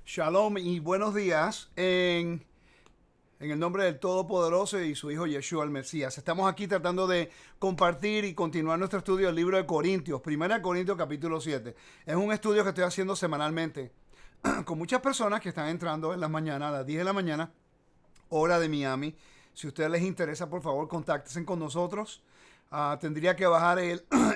Shalom y buenos días en el nombre del Todopoderoso y su Hijo Yeshua el Mesías. Estamos aquí tratando de compartir y continuar nuestro estudio del libro de Corintios, 1 Corintios capítulo 7. Es un estudio que estoy haciendo semanalmente con muchas personas que están entrando en las mañanas, a las 10 de la mañana, hora de Miami. Si a ustedes les interesa, por favor, contáctense con nosotros. Tendría que bajar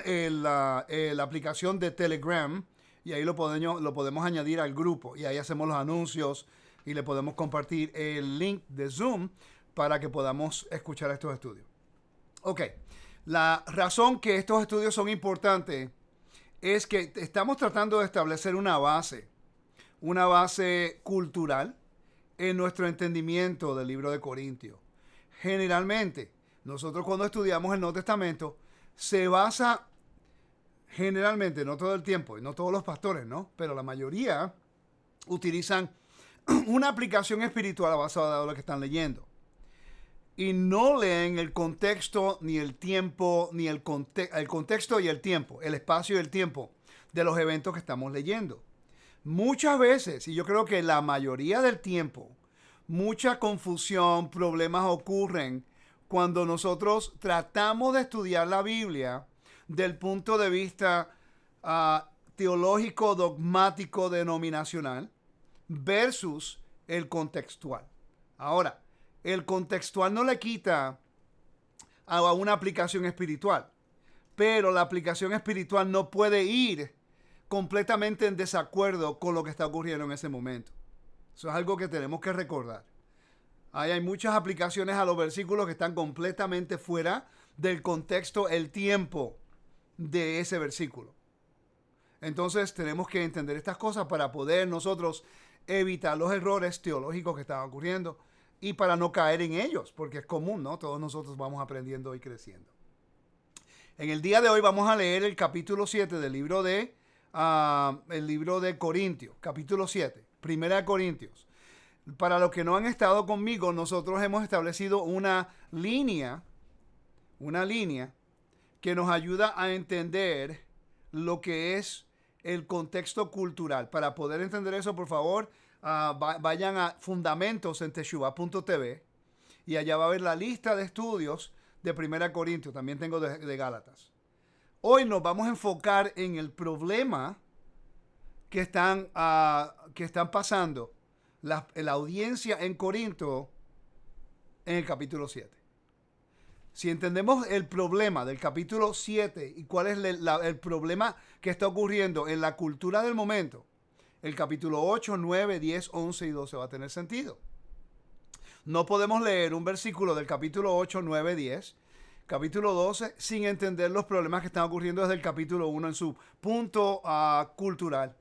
la aplicación de Telegram y ahí lo podemos añadir al grupo y ahí hacemos los anuncios y le podemos compartir el link de Zoom para que podamos escuchar estos estudios. Ok, la razón que estos estudios son importantes es que estamos tratando de establecer una base cultural en nuestro entendimiento del libro de Corintios. Generalmente, nosotros cuando estudiamos el Nuevo Testamento, se basa generalmente, no todo el tiempo, y no todos los pastores, ¿no? Pero la mayoría utilizan una aplicación espiritual basada en lo que están leyendo. Y no leen el contexto, ni el tiempo, ni el contexto y el tiempo, el espacio y el tiempo de los eventos que estamos leyendo. Muchas veces, y yo creo que la mayoría del tiempo, mucha confusión, problemas ocurren cuando nosotros tratamos de estudiar la Biblia del punto de vista teológico, dogmático, denominacional, versus el contextual. Ahora, el contextual no le quita a una aplicación espiritual, pero la aplicación espiritual no puede ir completamente en desacuerdo con lo que está ocurriendo en ese momento. Eso es algo que tenemos que recordar. Ahí hay muchas aplicaciones a los versículos que están completamente fuera del contexto, el tiempo de ese versículo. Entonces tenemos que entender estas cosas para poder nosotros evitar los errores teológicos que están ocurriendo y para no caer en ellos, porque es común, ¿no? Todos nosotros vamos aprendiendo y creciendo. En el día de hoy vamos a leer el capítulo 7 del libro de Corintios, capítulo 7, 1 Corintios. Para los que no han estado conmigo, nosotros hemos establecido una línea que nos ayuda a entender lo que es el contexto cultural. Para poder entender eso, por favor, vayan a Fundamentos en Teshuvah.tv y allá va a ver la lista de estudios de 1 Corintios. También tengo de Gálatas. Hoy nos vamos a enfocar en el problema que están pasando la audiencia en Corinto en el capítulo 7. Si entendemos el problema del capítulo 7 y cuál es el problema que está ocurriendo en la cultura del momento, el capítulo 8, 9, 10, 11 y 12 va a tener sentido. No podemos leer un versículo del capítulo 8, 9, 10, capítulo 12, sin entender los problemas que están ocurriendo desde el capítulo 1 en su punto cultural.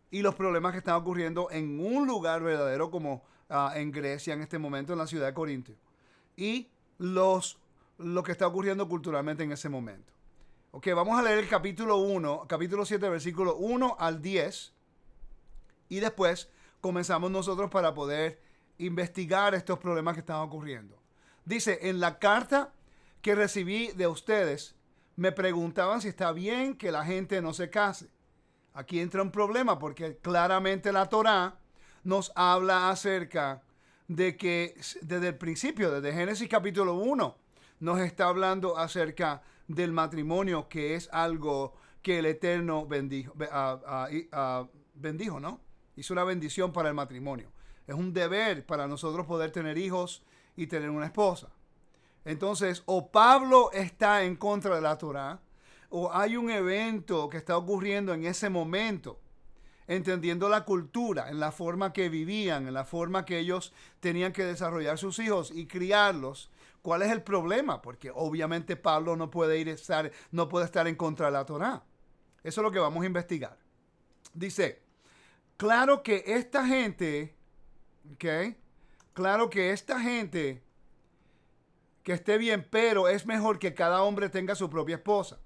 Y los problemas que están ocurriendo en un lugar verdadero como en Grecia en este momento, en la ciudad de Corinto. Y lo que está ocurriendo culturalmente en ese momento. Ok, vamos a leer el capítulo 7, versículo 1 al 10. Y después comenzamos nosotros para poder investigar estos problemas que están ocurriendo. Dice, en la carta que recibí de ustedes, me preguntaban si está bien que la gente no se case. Aquí entra un problema porque claramente la Torá nos habla acerca de que desde el principio, desde Génesis capítulo 1, nos está hablando acerca del matrimonio, que es algo que el Eterno bendijo, ¿no? Hizo una bendición para el matrimonio. Es un deber para nosotros poder tener hijos y tener una esposa. Entonces, o Pablo está en contra de la Torá, o hay un evento que está ocurriendo en ese momento, entendiendo la cultura, en la forma que vivían, en la forma que ellos tenían que desarrollar sus hijos y criarlos. ¿Cuál es el problema? Porque obviamente Pablo no puede estar en contra de la Torá. Eso es lo que vamos a investigar. Dice, claro que esta gente, que esté bien, pero es mejor que cada hombre tenga su propia esposa.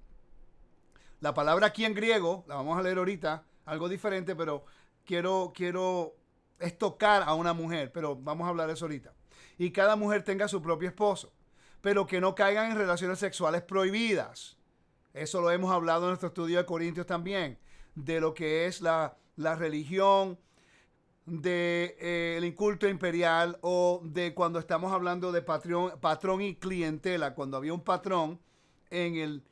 La palabra aquí en griego, la vamos a leer ahorita, algo diferente, pero quiero es tocar a una mujer, pero vamos a hablar de eso ahorita. Y cada mujer tenga su propio esposo, pero que no caigan en relaciones sexuales prohibidas. Eso lo hemos hablado en nuestro estudio de Corintios también, de lo que es la religión de el culto imperial o de cuando estamos hablando de patrón y clientela, cuando había un patrón en el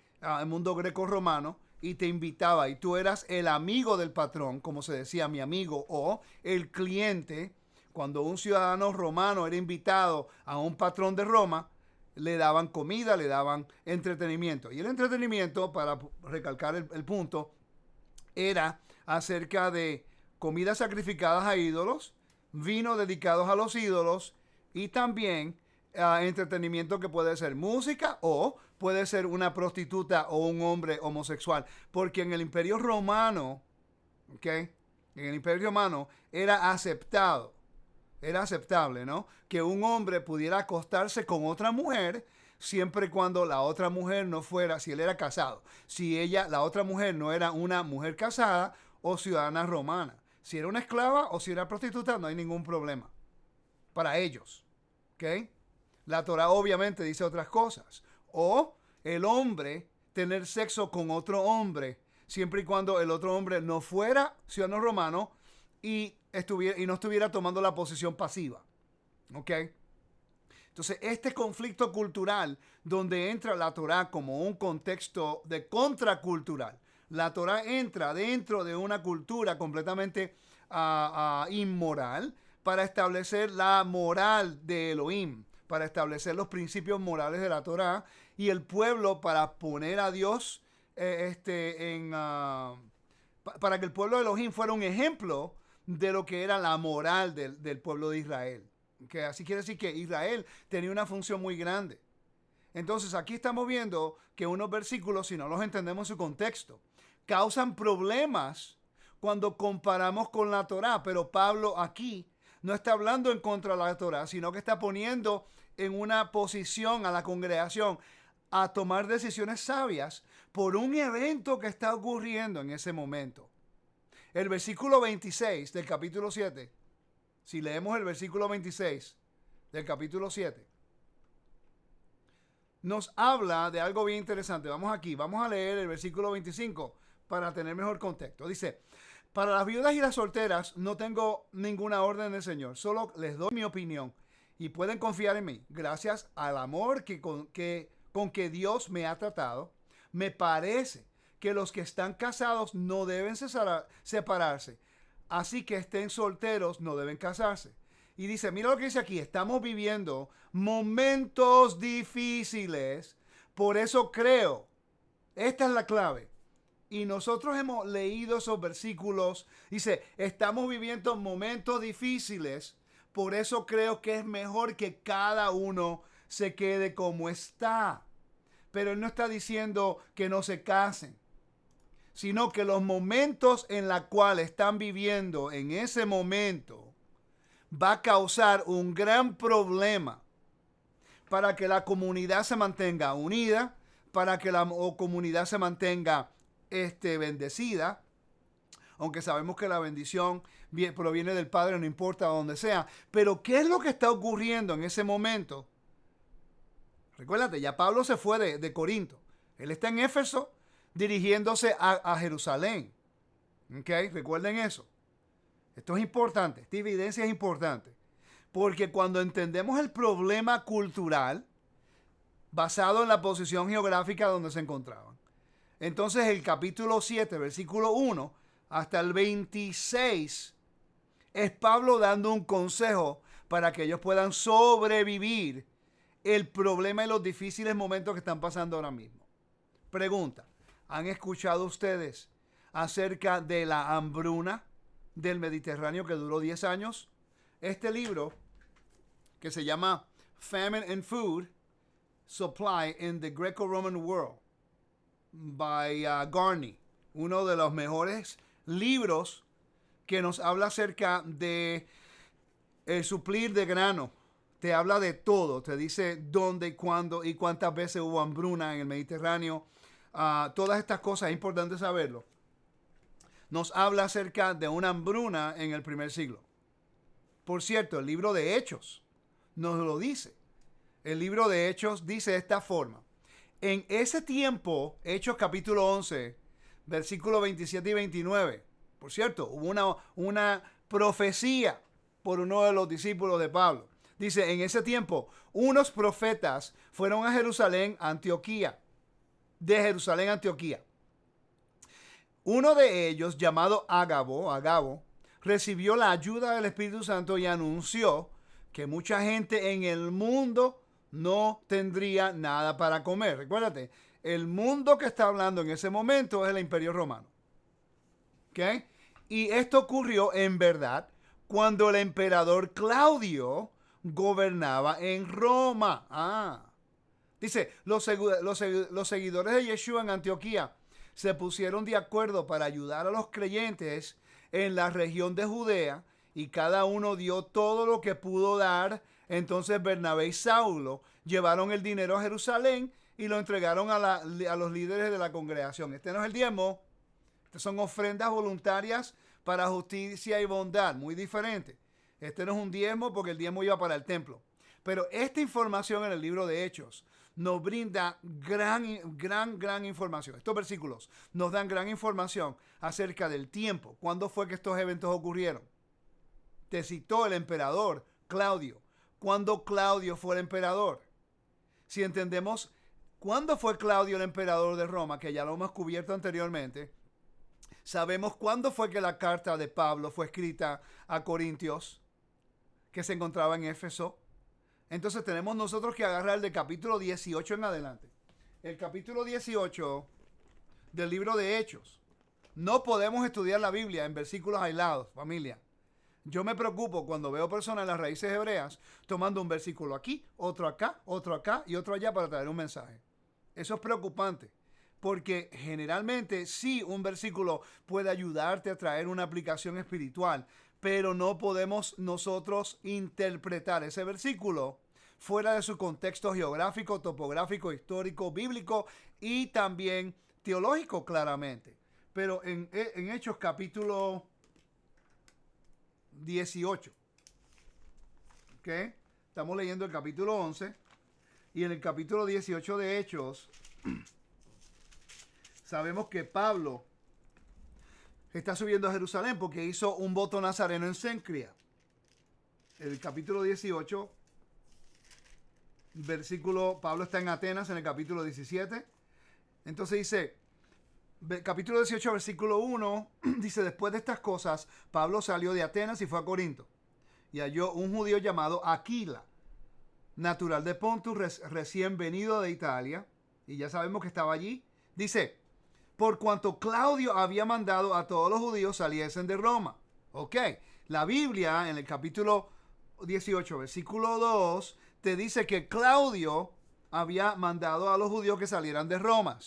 mundo greco-romano y te invitaba y tú eras el amigo del patrón, como se decía mi amigo, o el cliente. Cuando un ciudadano romano era invitado a un patrón de Roma, le daban comida, le daban entretenimiento. Y el entretenimiento, para recalcar el punto, era acerca de comidas sacrificadas a ídolos, vino dedicados a los ídolos y también entretenimiento que puede ser música o puede ser una prostituta o un hombre homosexual. Porque en el Imperio Romano, ¿ok? En el Imperio Romano era aceptado, era aceptable, ¿no? Que un hombre pudiera acostarse con otra mujer siempre y cuando la otra mujer no fuera, si él era casado, si ella, la otra mujer no era una mujer casada o ciudadana romana. Si era una esclava o si era prostituta, no hay ningún problema para ellos, ¿ok? La Torah obviamente dice otras cosas. O el hombre tener sexo con otro hombre, siempre y cuando el otro hombre no fuera ciudadano romano y no estuviera tomando la posición pasiva, ¿ok? Entonces, este conflicto cultural, donde entra la Torah como un contexto de contracultural, la Torah entra dentro de una cultura completamente inmoral para establecer la moral de Elohim, para establecer los principios morales de la Torah, y el pueblo para poner a Dios para que el pueblo de Elohim fuera un ejemplo de lo que era la moral del pueblo de Israel. Que así quiere decir que Israel tenía una función muy grande. Entonces aquí estamos viendo que unos versículos, si no los entendemos en su contexto, causan problemas cuando comparamos con la Torá. Pero Pablo aquí no está hablando en contra de la Torá, sino que está poniendo en una posición a la congregación a tomar decisiones sabias por un evento que está ocurriendo en ese momento. El versículo 26 del capítulo 7. Si leemos el versículo 26 del capítulo 7, nos habla de algo bien interesante. Vamos a leer el versículo 25 para tener mejor contexto. Dice, para las viudas y las solteras no tengo ninguna orden del Señor, solo les doy mi opinión y pueden confiar en mí. Gracias al amor con que Dios me ha tratado, me parece que los que están casados no deben separarse. Así que estén solteros, no deben casarse. Y dice, mira lo que dice aquí, estamos viviendo momentos difíciles, por eso creo, esta es la clave. Y nosotros hemos leído esos versículos, dice, estamos viviendo momentos difíciles, por eso creo que es mejor que cada uno se quede como está. Pero él no está diciendo que no se casen, sino que los momentos en los cuales están viviendo en ese momento va a causar un gran problema para que la comunidad se mantenga unida, para que la comunidad se mantenga bendecida, aunque sabemos que la bendición proviene del Padre, no importa dónde sea. Pero ¿qué es lo que está ocurriendo en ese momento? Recuérdate, ya Pablo se fue de Corinto. Él está en Éfeso dirigiéndose a Jerusalén. ¿Ok? Recuerden eso. Esto es importante. Esta evidencia es importante. Porque cuando entendemos el problema cultural basado en la posición geográfica donde se encontraban, entonces el capítulo 7, versículo 1 hasta el 26 es Pablo dando un consejo para que ellos puedan sobrevivir el problema y los difíciles momentos que están pasando ahora mismo. Pregunta, ¿han escuchado ustedes acerca de la hambruna del Mediterráneo que duró 10 años? Este libro, que se llama Famine and Food Supply in the Greco-Roman World, by Garney, uno de los mejores libros que nos habla acerca de el suplir de grano. Te habla de todo, te dice dónde, cuándo y cuántas veces hubo hambruna en el Mediterráneo. Todas estas cosas es importante saberlo. Nos habla acerca de una hambruna en el primer siglo. Por cierto, el libro de Hechos nos lo dice. El libro de Hechos dice de esta forma. En ese tiempo, Hechos capítulo 11, versículos 27 y 29. Por cierto, hubo una profecía por uno de los discípulos de Pablo. Dice, en ese tiempo, unos profetas fueron a Jerusalén, Antioquía, de Jerusalén, Antioquía. Uno de ellos, llamado Agabo, recibió la ayuda del Espíritu Santo y anunció que mucha gente en el mundo no tendría nada para comer. Recuérdate, el mundo que está hablando en ese momento es el Imperio Romano. ¿Ok? Y esto ocurrió en verdad cuando el emperador Claudio gobernaba en Roma. Dice, los seguidores de Yeshua en Antioquía se pusieron de acuerdo para ayudar a los creyentes en la región de Judea y cada uno dio todo lo que pudo dar. Entonces Bernabé y Saulo llevaron el dinero a Jerusalén y lo entregaron a los líderes de la congregación. Este no es el diezmo, estas son ofrendas voluntarias para justicia y bondad, muy diferente. Este no es un diezmo porque el diezmo iba para el templo. Pero esta información en el libro de Hechos nos brinda gran información. Estos versículos nos dan gran información acerca del tiempo. ¿Cuándo fue que estos eventos ocurrieron? Te citó el emperador Claudio. ¿Cuándo Claudio fue el emperador? Si entendemos cuándo fue Claudio el emperador de Roma, que ya lo hemos cubierto anteriormente, sabemos cuándo fue que la carta de Pablo fue escrita a Corintios, que se encontraba en Éfeso. Entonces tenemos nosotros que agarrar el de capítulo 18 en adelante. El capítulo 18 del libro de Hechos. No podemos estudiar la Biblia en versículos aislados, familia. Yo me preocupo cuando veo personas en las raíces hebreas tomando un versículo aquí, otro acá y otro allá para traer un mensaje. Eso es preocupante, porque generalmente sí un versículo puede ayudarte a traer una aplicación espiritual, pero no podemos nosotros interpretar ese versículo fuera de su contexto geográfico, topográfico, histórico, bíblico y también teológico claramente. Pero en Hechos capítulo 18, ¿ok? Estamos leyendo el capítulo 11 y en el capítulo 18 de Hechos sabemos que Pablo está subiendo a Jerusalén porque hizo un voto nazareno en Cencrea. El capítulo 18, Pablo está en Atenas en el capítulo 17. Entonces dice, capítulo 18, versículo 1, dice, después de estas cosas, Pablo salió de Atenas y fue a Corinto. Y halló un judío llamado Aquila, natural de Pontus, recién venido de Italia. Y ya sabemos que estaba allí. Dice, por cuanto Claudio había mandado a todos los judíos saliesen de Roma. Ok, la Biblia en el capítulo 18, versículo 2, te dice que Claudio había mandado a los judíos que salieran de Roma.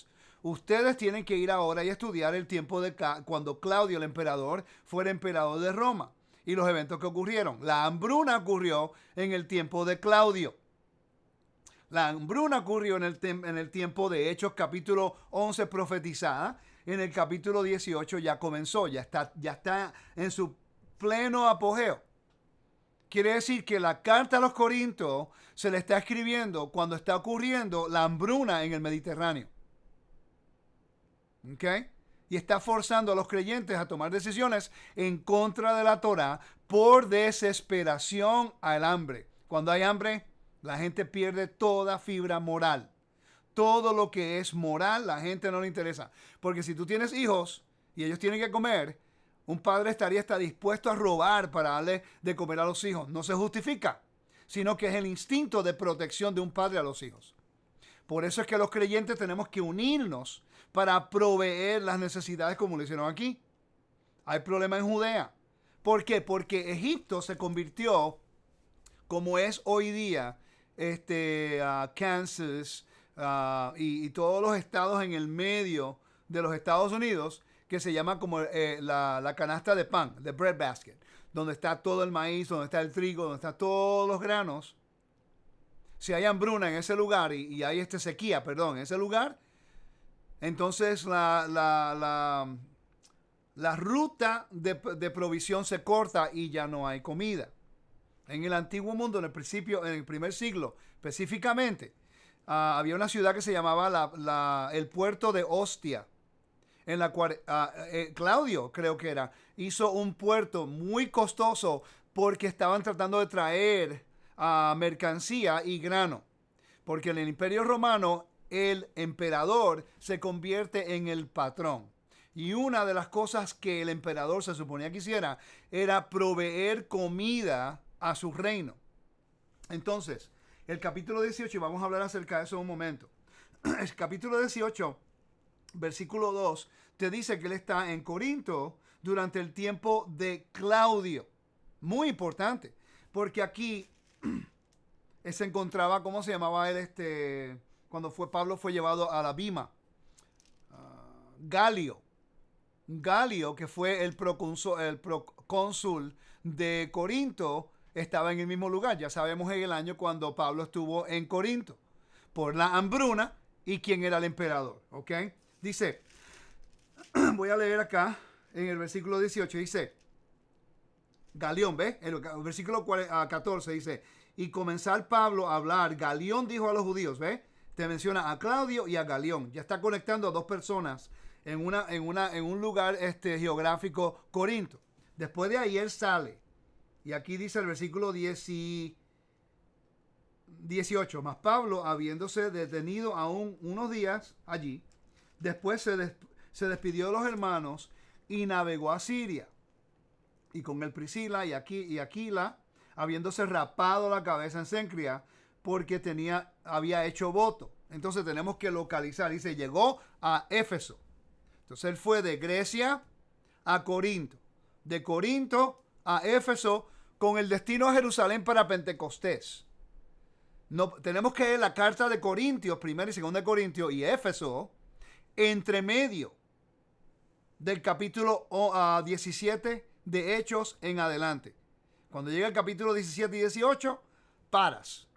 Ustedes tienen que ir ahora y estudiar el tiempo de cuando Claudio, el emperador, fuera emperador de Roma y los eventos que ocurrieron. La hambruna ocurrió en el tiempo de Claudio. La hambruna ocurrió en el tiempo de Hechos, capítulo 11, profetizada. En el capítulo 18 ya comenzó, ya está en su pleno apogeo. Quiere decir que la carta a los Corintios se le está escribiendo cuando está ocurriendo la hambruna en el Mediterráneo. ¿Ok? Y está forzando a los creyentes a tomar decisiones en contra de la Torá por desesperación al hambre. Cuando hay hambre, la gente pierde toda fibra moral. Todo lo que es moral, la gente no le interesa. Porque si tú tienes hijos y ellos tienen que comer, un padre estaría dispuesto a robar para darle de comer a los hijos. No se justifica, sino que es el instinto de protección de un padre a los hijos. Por eso es que los creyentes tenemos que unirnos para proveer las necesidades como lo hicieron aquí. Hay problema en Judea. ¿Por qué? Porque Egipto se convirtió, como es hoy día, Kansas y todos los estados en el medio de los Estados Unidos, que se llama como la canasta de pan, the bread basket, donde está todo el maíz, donde está el trigo, donde están todos los granos. Si hay hambruna en ese lugar y hay sequía, en ese lugar, entonces la ruta de provisión se corta y ya no hay comida. En el antiguo mundo, en el primer siglo específicamente, había una ciudad que se llamaba el puerto de Ostia. en la cual Claudio, creo que era, hizo un puerto muy costoso porque estaban tratando de traer mercancía y grano. Porque en el Imperio Romano el emperador se convierte en el patrón. Y una de las cosas que el emperador se suponía que hiciera era proveer comida a su reino. Entonces, el capítulo 18, y vamos a hablar acerca de eso en un momento. El capítulo 18, versículo 2, te dice que él está en Corinto durante el tiempo de Claudio. Muy importante, porque aquí se encontraba, ¿cómo se llamaba él? Cuando Pablo fue llevado a la Bima. Galio. Galio, que fue el procónsul de Corinto, estaba en el mismo lugar. Ya sabemos en el año cuando Pablo estuvo en Corinto por la hambruna y quién era el emperador. ¿Ok? Dice, voy a leer acá en el versículo 18, dice, Galión, ¿ves? El versículo 14 dice, y comenzar Pablo a hablar, Galión dijo a los judíos, ¿ves? Te menciona a Claudio y a Galión. Ya está conectando a dos personas en un lugar geográfico, Corinto. Después de ahí él sale. Y aquí dice el versículo 18. Más Pablo, habiéndose detenido aún unos días allí, después se despidió de los hermanos y navegó a Siria. Y con él Priscila y Aquila, habiéndose rapado la cabeza en Cencrea, porque había hecho voto. Entonces tenemos que localizar. Dice, llegó a Éfeso. Entonces él fue de Grecia a Corinto. De Corinto a Éfeso, con el destino a Jerusalén para Pentecostés. No, tenemos que leer la carta de Corintios, primera y segunda de Corintios y Éfeso, entre medio del capítulo 17 de Hechos en adelante. Cuando llega el capítulo 17 y 18, paras.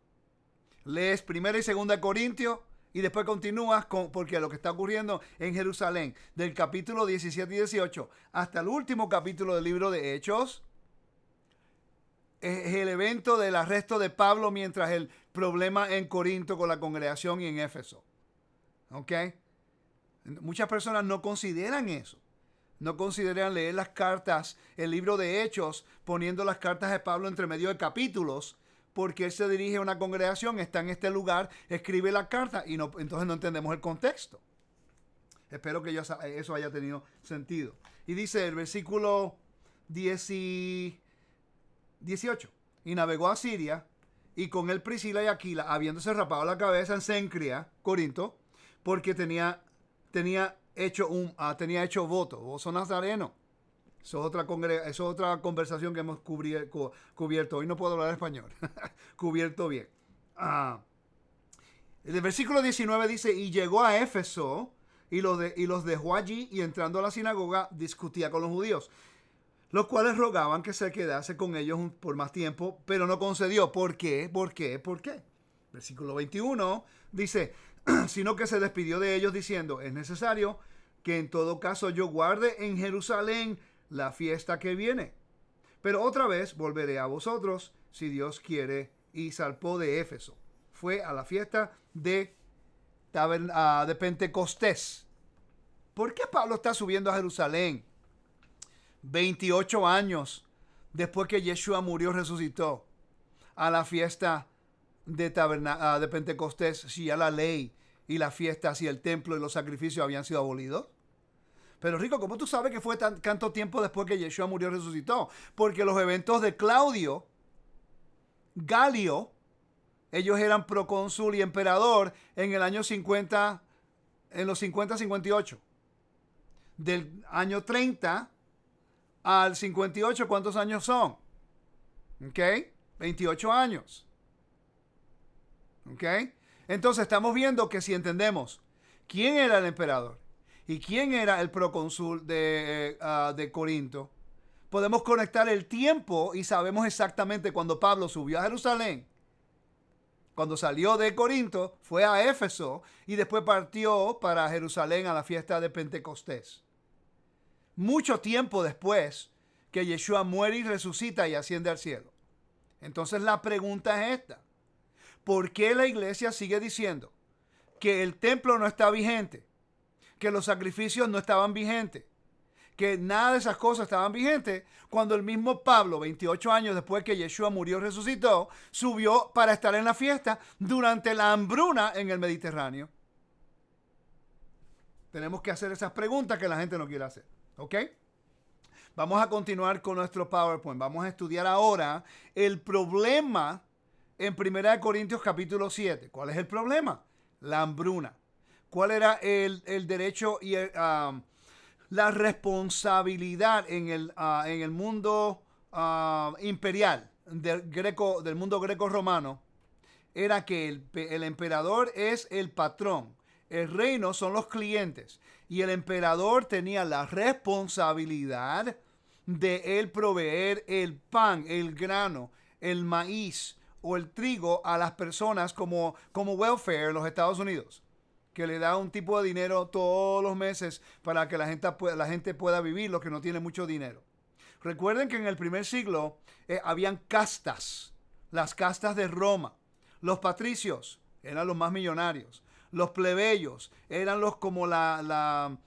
Lees primera y segunda de Corintios y después continúas porque lo que está ocurriendo en Jerusalén, del capítulo 17 y 18 hasta el último capítulo del libro de Hechos, es el evento del arresto de Pablo mientras el problema en Corinto con la congregación y en Éfeso. ¿Ok? Muchas personas no consideran eso. No consideran leer las cartas, el libro de Hechos, poniendo las cartas de Pablo entre medio de capítulos, porque él se dirige a una congregación, está en este lugar, escribe la carta y entonces no entendemos el contexto. Espero que eso haya tenido sentido. Y dice el versículo 18, y navegó a Siria, y con él Priscila y Aquila, habiéndose rapado la cabeza en Cencrea, Corinto, porque tenía hecho voto. Vos sos nazareno. Eso es otra conversación que hemos cubierto. Hoy no puedo hablar español. Cubierto bien. El versículo 19 dice, y llegó a Éfeso y los dejó allí, y entrando a la sinagoga discutía con los judíos, los cuales rogaban que se quedase con ellos por más tiempo, pero no concedió. ¿Por qué? ¿Por qué? ¿Por qué? Versículo 21 dice, sino que se despidió de ellos diciendo, es necesario que en todo caso yo guarde en Jerusalén la fiesta que viene. Pero otra vez volveré a vosotros, si Dios quiere. Y zarpó de Éfeso. Fue a la fiesta de Pentecostés. ¿Por qué Pablo está subiendo a Jerusalén? 28 años después que Yeshua murió, resucitó, a la fiesta de Pentecostés, si ya la ley y las fiestas y el templo y los sacrificios habían sido abolidos. Pero Rico, ¿cómo tú sabes que fue tanto tiempo después que Yeshua murió y resucitó? Porque los eventos de Claudio, Galio, ellos eran procónsul y emperador en el año 50, en los 50-58. Del año 30 al 58, ¿cuántos años son? ¿Ok? 28 años. ¿Ok? Entonces estamos viendo que si entendemos quién era el emperador y quién era el procónsul de Corinto, podemos conectar el tiempo y sabemos exactamente cuando Pablo subió a Jerusalén. Cuando salió de Corinto, fue a Éfeso y después partió para Jerusalén a la fiesta de Pentecostés. Mucho tiempo después que Yeshua muere y resucita y asciende al cielo. Entonces la pregunta es esta. ¿Por qué la iglesia sigue diciendo que el templo no está vigente? que los sacrificios no estaban vigentes, que nada de esas cosas estaban vigentes, cuando el mismo Pablo, 28 años después que Yeshua murió y resucitó, subió para estar en la fiesta durante la hambruna en el Mediterráneo. Tenemos que hacer esas preguntas que la gente no quiere hacer, ¿ok? Vamos a continuar con nuestro PowerPoint. Vamos a estudiar ahora el problema en 1 Corintios capítulo 7. ¿Cuál es el problema? La hambruna. ¿Cuál era el derecho y la responsabilidad en el mundo imperial del mundo greco-romano? Era que el emperador es el patrón, el reino son los clientes, y el emperador tenía la responsabilidad de él proveer el pan, el grano, el maíz o el trigo a las personas como welfare en los Estados Unidos, que le da un tipo de dinero todos los meses para que la gente pueda vivir, los que no tienen mucho dinero. Recuerden que en el primer siglo habían castas, las castas de Roma. Los patricios eran los más millonarios. Los plebeyos eran los como la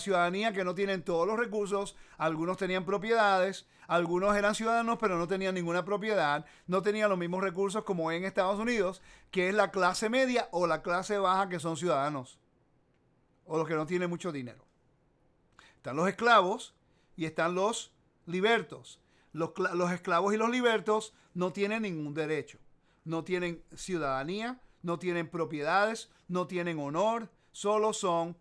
ciudadanía que no tienen todos los recursos. Algunos tenían propiedades, algunos eran ciudadanos pero no tenían ninguna propiedad, no tenían los mismos recursos como en Estados Unidos, que es la clase media o la clase baja, que son ciudadanos o los que no tienen mucho dinero. Están los esclavos y están los libertos. Los esclavos y los libertos no tienen ningún derecho, no tienen ciudadanía, no tienen propiedades, no tienen honor, solo son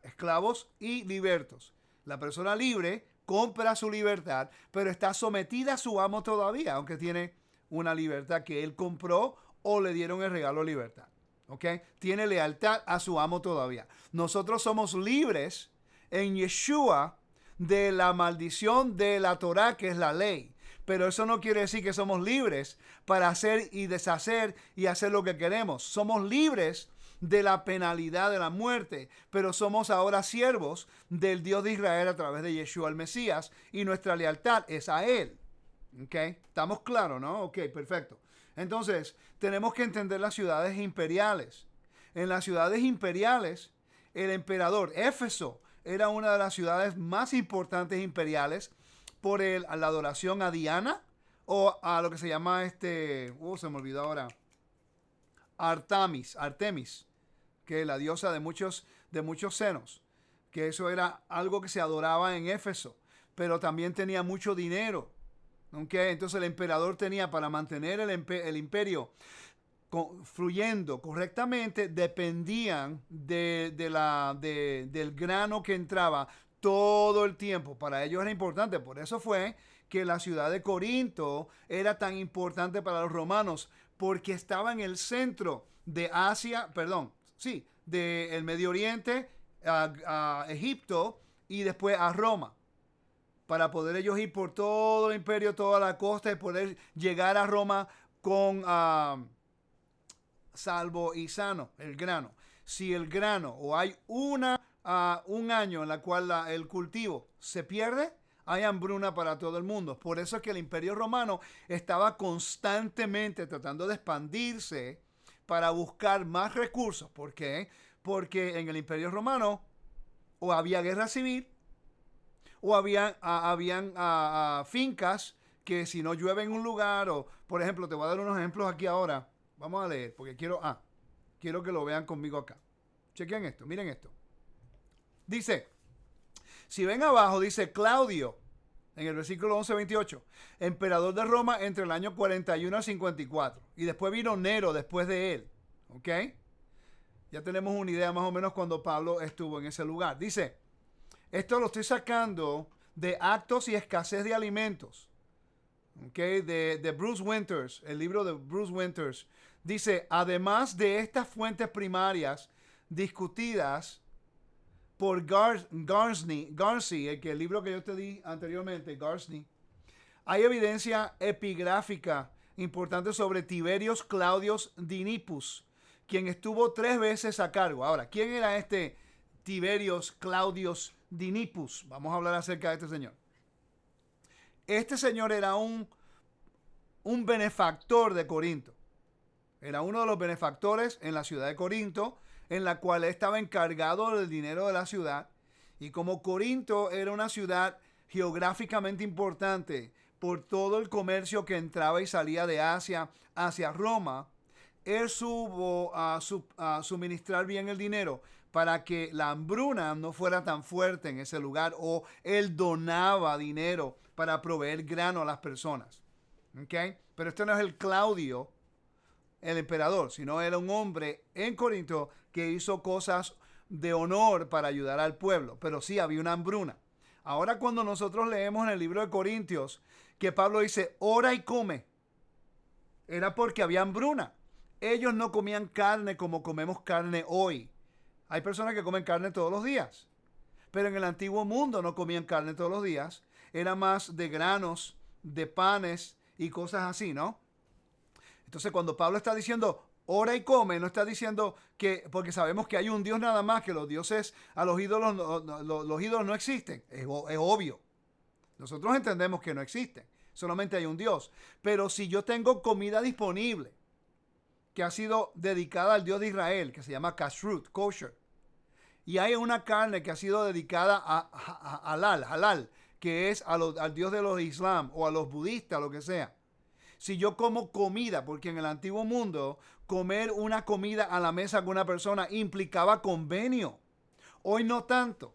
esclavos y libertos. La persona libre compra su libertad, pero está sometida a su amo todavía, aunque tiene una libertad que él compró o le dieron el regalo de libertad. ¿Ok? Tiene lealtad a su amo todavía. Nosotros somos libres en Yeshua de la maldición de la Torah, que es la ley. Pero eso no quiere decir que somos libres para hacer y deshacer y hacer lo que queremos. Somos libres de la penalidad de la muerte, pero somos ahora siervos del Dios de Israel a través de Yeshua el Mesías, y nuestra lealtad es a Él. ¿Ok? ¿Estamos claros, no? Ok, perfecto. Entonces, tenemos que entender las ciudades imperiales. En las ciudades imperiales, el emperador, Éfeso, era una de las ciudades más importantes imperiales por la adoración a Diana, o a lo que se llama se me olvidó ahora, Artemis, que es la diosa de muchos senos, que eso era algo que se adoraba en Éfeso, pero también tenía mucho dinero. ¿Okay? Entonces el emperador tenía, para mantener el imperio fluyendo correctamente, dependían del grano que entraba todo el tiempo. Para ellos era importante. Por eso fue que la ciudad de Corinto era tan importante para los romanos, porque estaba en el centro de del Medio Oriente, a Egipto y después a Roma, para poder ellos ir por todo el imperio, toda la costa, y poder llegar a Roma con salvo y sano el grano. Si el grano, o hay un año en la cual el cultivo se pierde, hay hambruna para todo el mundo. Por eso es que el imperio romano estaba constantemente tratando de expandirse para buscar más recursos. ¿Por qué? Porque en el imperio romano o había guerra civil, o habían fincas que si no llueve en un lugar, o por ejemplo, te voy a dar unos ejemplos aquí ahora. Vamos a leer, porque quiero que lo vean conmigo acá. Chequen esto, miren esto. Dice, si ven abajo, dice Claudio, en el versículo 11-28, emperador de Roma entre el año 41 al 54. Y después vino Nero después de él. ¿Ok? Ya tenemos una idea más o menos cuando Pablo estuvo en ese lugar. Dice, esto lo estoy sacando de Actos y Escasez de Alimentos. ¿Ok? De Bruce Winters, el libro de Bruce Winters. Dice, además de estas fuentes primarias discutidas por Garnsey, el libro que yo te di anteriormente, Garnsey, hay evidencia epigráfica importante sobre Tiberius Claudius Dinipus, quien estuvo 3 veces a cargo. Ahora, ¿quién era este Tiberius Claudius Dinipus? Vamos a hablar acerca de este señor. Este señor era un benefactor de Corinto. Era uno de los benefactores en la ciudad de Corinto. en la cual él estaba encargado del dinero de la ciudad. Y como Corinto era una ciudad geográficamente importante por todo el comercio que entraba y salía de Asia hacia Roma, él supo a suministrar bien el dinero para que la hambruna no fuera tan fuerte en ese lugar, o él donaba dinero para proveer grano a las personas. ¿Okay? Pero este no es el Claudio, el emperador, sino era un hombre en Corinto que hizo cosas de honor para ayudar al pueblo, pero sí había una hambruna. Ahora cuando nosotros leemos en el libro de Corintios que Pablo dice, ora y come, era porque había hambruna. Ellos no comían carne como comemos carne hoy. Hay personas que comen carne todos los días, pero en el antiguo mundo no comían carne todos los días. Era más de granos, de panes y cosas así, ¿no? Entonces cuando Pablo está diciendo ora y come, no está diciendo que, porque sabemos que hay un Dios nada más, que los dioses, a los ídolos, los ídolos no existen. Es obvio. Nosotros entendemos que no existen. Solamente hay un Dios. Pero si yo tengo comida disponible que ha sido dedicada al Dios de Israel, que se llama kashrut, kosher, y hay una carne que ha sido dedicada a halal, que es al Dios de los Islam o a los budistas, lo que sea. Si yo como comida, porque en el antiguo mundo comer una comida a la mesa con una persona implicaba convenio. Hoy no tanto.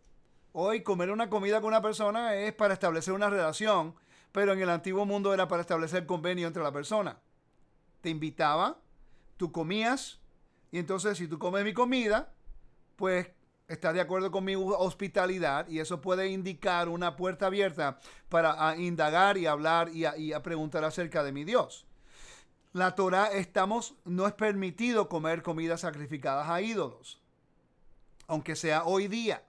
Hoy comer una comida con una persona es para establecer una relación, pero en el antiguo mundo era para establecer convenio entre la persona. Te invitaba, tú comías, y entonces si tú comes mi comida, pues estás de acuerdo con mi hospitalidad, y eso puede indicar una puerta abierta para indagar y hablar y a preguntar acerca de mi Dios. La Torah no es permitido comer comidas sacrificadas a ídolos, aunque sea hoy día.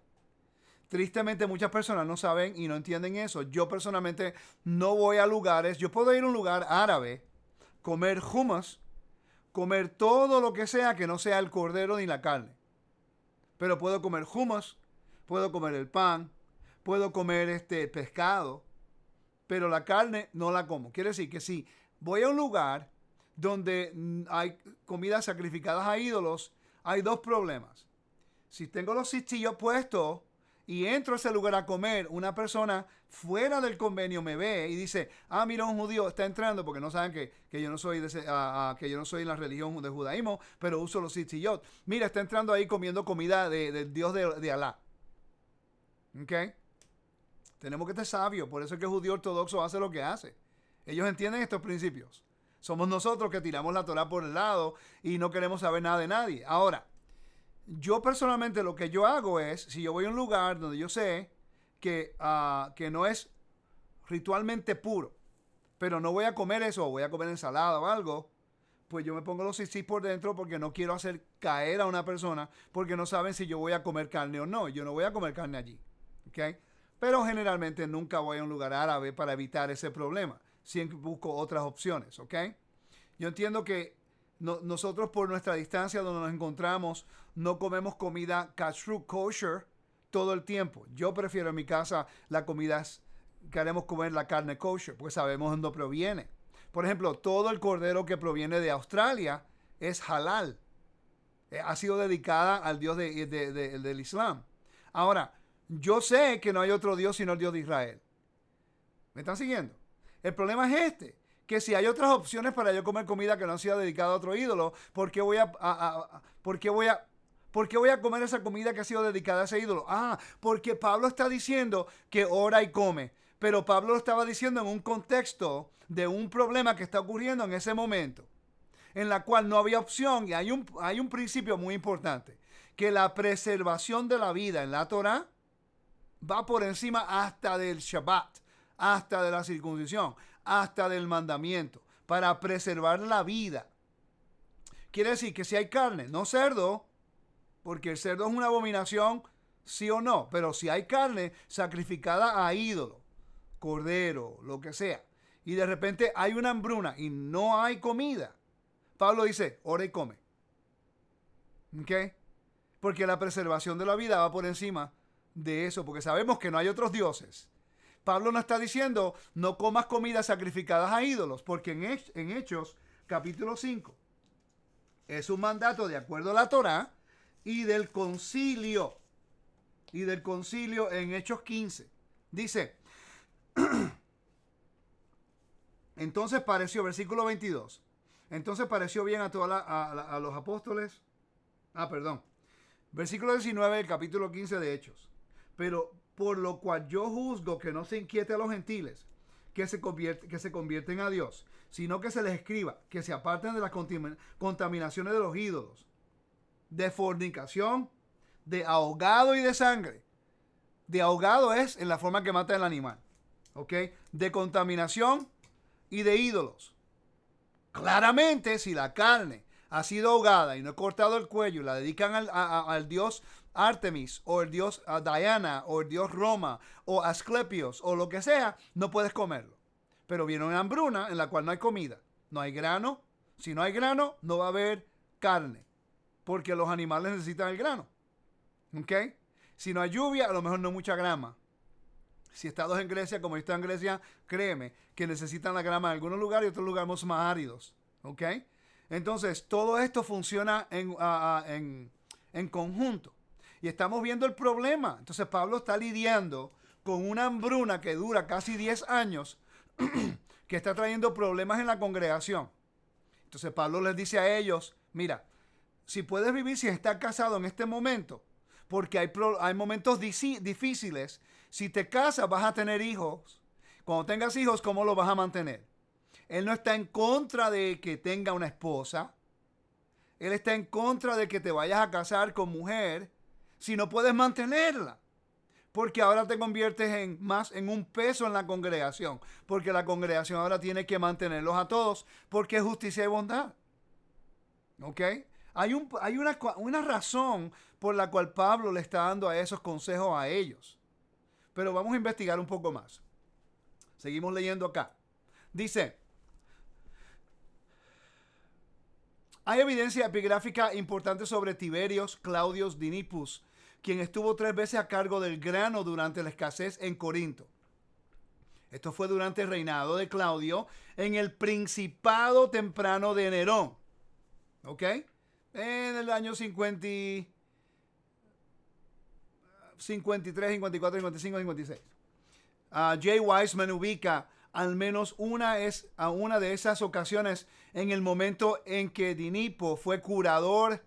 Tristemente muchas personas no saben y no entienden eso. Yo personalmente no voy a lugares, yo puedo ir a un lugar árabe, comer hummus, comer todo lo que sea que no sea el cordero ni la carne. Pero puedo comer hummus, puedo comer el pan, puedo comer pescado, pero la carne no la como. Quiere decir que si voy a un lugar donde hay comidas sacrificadas a ídolos, hay dos problemas. Si tengo los chistillos puestos y entro a ese lugar a comer, una persona fuera del convenio me ve y dice, mira, un judío está entrando, porque no saben que yo no soy que yo no soy en la religión del judaísmo, pero uso los tzitzit. Mira, está entrando ahí comiendo comida del Dios de Alá. ¿Ok? Tenemos que ser sabios, por eso es que el judío ortodoxo hace lo que hace. Ellos entienden estos principios. Somos nosotros que tiramos la Torah por el lado y no queremos saber nada de nadie. Ahora, yo personalmente lo que yo hago es, si yo voy a un lugar donde yo sé que no es ritualmente puro, pero no voy a comer eso, o voy a comer ensalada o algo, pues yo me pongo los tzitzit por dentro, porque no quiero hacer caer a una persona, porque no saben si yo voy a comer carne o no. Yo no voy a comer carne allí. ¿Okay? Pero generalmente nunca voy a un lugar árabe para evitar ese problema. Siempre busco otras opciones. ¿Okay? Yo entiendo que nosotros, por nuestra distancia donde nos encontramos, no comemos comida kashrut, kosher todo el tiempo. Yo prefiero en mi casa la comida que haremos comer la carne kosher, porque sabemos dónde proviene. Por ejemplo, todo el cordero que proviene de Australia es halal. Ha sido dedicada al Dios del Islam. Ahora, yo sé que no hay otro Dios sino el Dios de Israel. ¿Me están siguiendo? El problema es que si hay otras opciones para yo comer comida que no sea dedicada a otro ídolo, ¿por qué voy a comer esa comida que ha sido dedicada a ese ídolo? Porque Pablo está diciendo que ora y come. Pero Pablo lo estaba diciendo en un contexto de un problema que está ocurriendo en ese momento, en la cual no había opción. Y hay un principio muy importante, que la preservación de la vida en la Torah va por encima hasta del Shabbat, hasta de la circuncisión, hasta del mandamiento, para preservar la vida. Quiere decir que si hay carne, no cerdo, porque el cerdo es una abominación, sí o no, pero si hay carne sacrificada a ídolo, cordero, lo que sea, y de repente hay una hambruna y no hay comida, Pablo dice, ora y come. ¿Ok? Porque la preservación de la vida va por encima de eso, porque sabemos que no hay otros dioses. Pablo no está diciendo, no comas comidas sacrificadas a ídolos, porque en Hechos, capítulo 5, es un mandato de acuerdo a la Torá, y del concilio. Y del concilio en Hechos 15. Dice, entonces pareció, versículo 22. Entonces pareció bien a los apóstoles. Perdón. Versículo 19 del capítulo 15 de Hechos. Pero por lo cual yo juzgo que no se inquiete a los gentiles que se convierten a Dios, sino que se les escriba que se aparten de las contaminaciones de los ídolos, de fornicación, de ahogado y de sangre. De ahogado es en la forma que mata el animal. ¿Ok? De contaminación y de ídolos. Claramente, si la carne ha sido ahogada y no he cortado el cuello y la dedican al dios Artemis o el dios Diana o el dios Roma o Asclepios o lo que sea, no puedes comerlo. Pero viene una hambruna en la cual no hay comida, no hay grano. Si no hay grano, no va a haber carne, porque los animales necesitan el grano. ¿Ok? Si no hay lluvia, a lo mejor no mucha grama. Si estás en Grecia, como está en Grecia, créeme que necesitan la grama en algunos lugares y otros lugares más áridos. ¿Ok? Entonces, todo esto funciona en conjunto. Y estamos viendo el problema. Entonces, Pablo está lidiando con una hambruna que dura casi 10 años, que está trayendo problemas en la congregación. Entonces, Pablo les dice a ellos, mira, si puedes vivir si estás casado en este momento, porque hay momentos difíciles. Si te casas, vas a tener hijos. Cuando tengas hijos, ¿cómo los vas a mantener? Él no está en contra de que tenga una esposa. Él está en contra de que te vayas a casar con mujer si no puedes mantenerla. Porque ahora te conviertes más en un peso en la congregación. Porque la congregación ahora tiene que mantenerlos a todos. Porque es justicia y bondad. ¿Ok? Hay una razón por la cual Pablo le está dando a esos consejos a ellos. Pero vamos a investigar un poco más. Seguimos leyendo acá. Dice, hay evidencia epigráfica importante sobre Tiberios Claudius Dinipus, quien estuvo 3 veces a cargo del grano durante la escasez en Corinto. Esto fue durante el reinado de Claudio en el principado temprano de Nerón. ¿Ok? En el año 53, 54, 55, 56. Jay Wiseman ubica al menos una de esas ocasiones en el momento en que Dinipo fue curador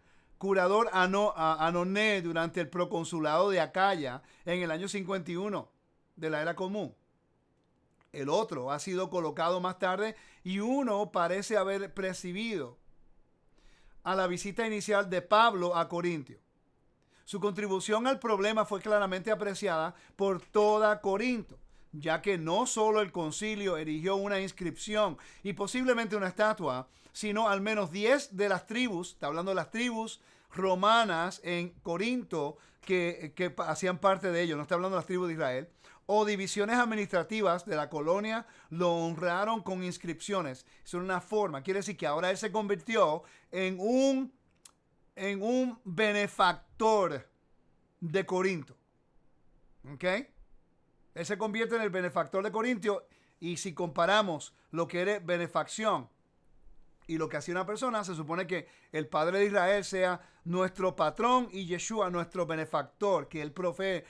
Anoné durante el proconsulado de Acaya en el año 51 de la era común. El otro ha sido colocado más tarde y uno parece haber presidido a la visita inicial de Pablo a Corintio. Su contribución al problema fue claramente apreciada por toda Corinto, ya que no solo el concilio erigió una inscripción y posiblemente una estatua, sino al menos 10 de las tribus, está hablando de las tribus romanas en Corinto que hacían parte de ello, no está hablando de las tribus de Israel, o divisiones administrativas de la colonia lo honraron con inscripciones. Es una forma, quiere decir que ahora él se convirtió en un benefactor de Corinto. ¿Ok? Él se convierte en el benefactor de Corinto, y si comparamos lo que era benefacción y lo que hacía una persona, se supone que el Padre de Israel sea nuestro patrón y Yeshua nuestro benefactor, que él provee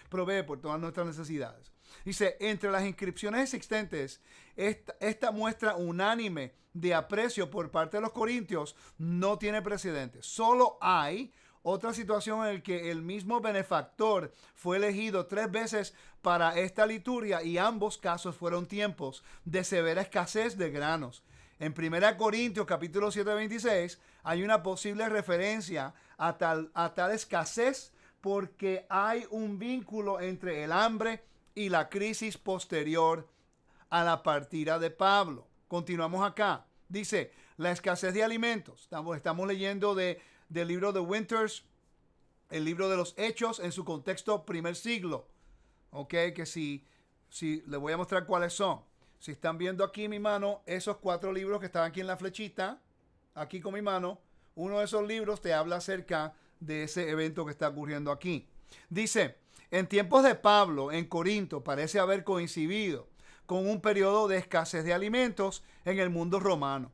por todas nuestras necesidades. Dice, entre las inscripciones existentes, esta muestra unánime de aprecio por parte de los corintios no tiene precedentes. Solo hay otra situación en la que el mismo benefactor fue elegido 3 veces para esta liturgia, y ambos casos fueron tiempos de severa escasez de granos. En 1 Corintios capítulo 7, 26 hay una posible referencia a tal escasez porque hay un vínculo entre el hambre y la crisis posterior a la partida de Pablo. Continuamos acá. Dice, la escasez de alimentos. Estamos leyendo del libro de Winters, el libro de los Hechos en su contexto primer siglo. Ok, que si les voy a mostrar cuáles son. Si están viendo aquí mi mano, esos 4 libros que están aquí en la flechita, aquí con mi mano, uno de esos libros te habla acerca de ese evento que está ocurriendo aquí. Dice, en tiempos de Pablo, en Corinto, parece haber coincidido con un periodo de escasez de alimentos en el mundo romano.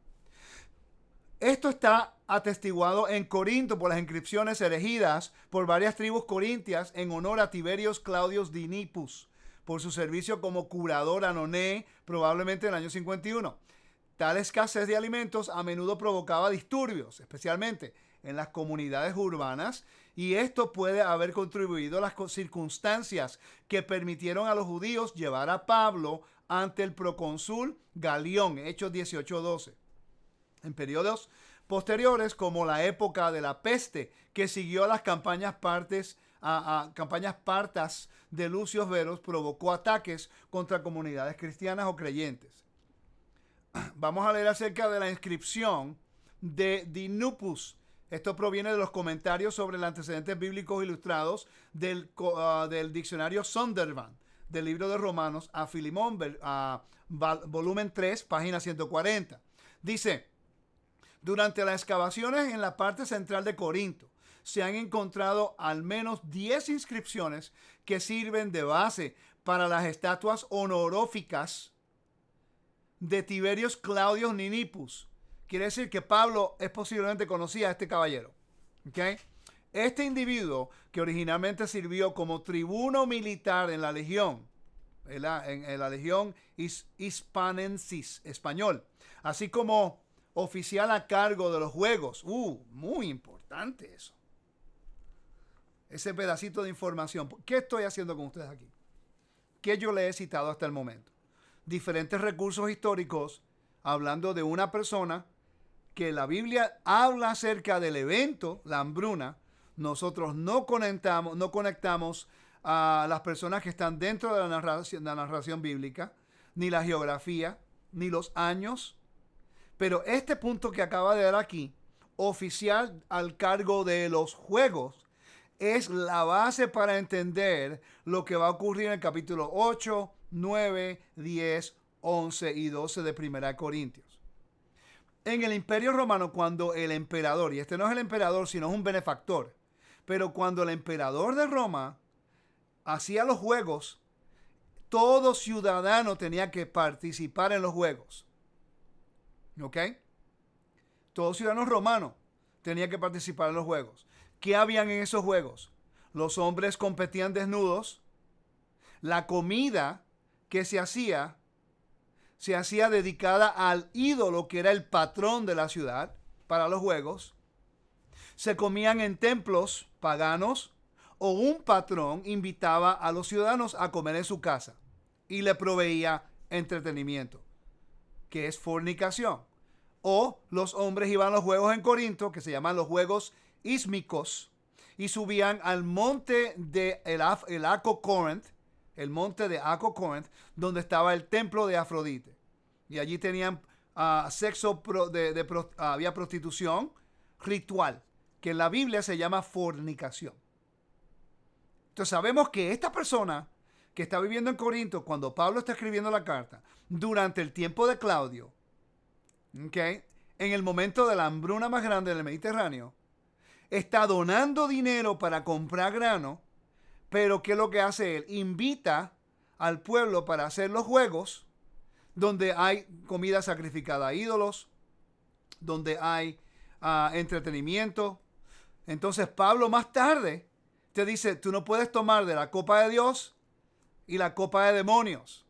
Esto está atestiguado en Corinto por las inscripciones erigidas por varias tribus corintias en honor a Tiberios Claudius Dinipus por su servicio como curador anoné, probablemente en el año 51. Tal escasez de alimentos a menudo provocaba disturbios, especialmente en las comunidades urbanas, y esto puede haber contribuido a las circunstancias que permitieron a los judíos llevar a Pablo ante el procónsul Galión, Hechos 18:12. En periodos posteriores, como la época de la peste, que siguió a las campañas partas de Lucio Veros, provocó ataques contra comunidades cristianas o creyentes. Vamos a leer acerca de la inscripción de Dinupus. Esto proviene de los comentarios sobre los antecedentes bíblicos ilustrados del diccionario Zondervan, del libro de Romanos a Filimón, volumen 3, página 140. Dice: durante las excavaciones en la parte central de Corinto, se han encontrado al menos 10 inscripciones que sirven de base para las estatuas honoríficas de Tiberios Claudius Ninipus. Quiere decir que Pablo posiblemente conocía a este caballero. ¿Okay? Este individuo, que originalmente sirvió como tribuno militar en la legión, en la legión hispanensis, español, así como oficial a cargo de los juegos. Muy importante eso. Ese pedacito de información. ¿Qué estoy haciendo con ustedes aquí? ¿Qué yo le he citado hasta el momento? Diferentes recursos históricos hablando de una persona que la Biblia habla acerca del evento, la hambruna. Nosotros no conectamos a las personas que están dentro de la narración bíblica, ni la geografía, ni los años. Pero este punto que acaba de dar aquí, oficial al cargo de los juegos, es la base para entender lo que va a ocurrir en el capítulo 8, 9, 10, 11 y 12 de 1 Corintios. En el Imperio Romano, cuando el emperador, y este no es el emperador, sino es un benefactor, pero cuando el emperador de Roma hacía los juegos, todo ciudadano tenía que participar en los juegos. ¿Ok? Todo ciudadano romano tenía que participar en los juegos. ¿Qué habían en esos juegos? Los hombres competían desnudos. La comida que se hacía dedicada al ídolo que era el patrón de la ciudad para los juegos. Se comían en templos paganos o un patrón invitaba a los ciudadanos a comer en su casa y le proveía entretenimiento, que es fornicación. O los hombres iban a los juegos en Corinto, que se llaman los juegos ísmicos, y subían al monte de el Aco-Corinth, el monte de Aco-Corinth, donde estaba el templo de Afrodite. Y allí tenían había prostitución ritual, que en la Biblia se llama fornicación. Entonces sabemos que esta persona que está viviendo en Corinto, cuando Pablo está escribiendo la carta, durante el tiempo de Claudio, ¿okay?, en el momento de la hambruna más grande del Mediterráneo, está donando dinero para comprar grano, pero ¿qué es lo que hace él? Invita al pueblo para hacer los juegos, donde hay comida sacrificada a ídolos, donde hay entretenimiento. Entonces Pablo más tarde te dice, tú no puedes tomar de la copa de Dios y la copa de demonios.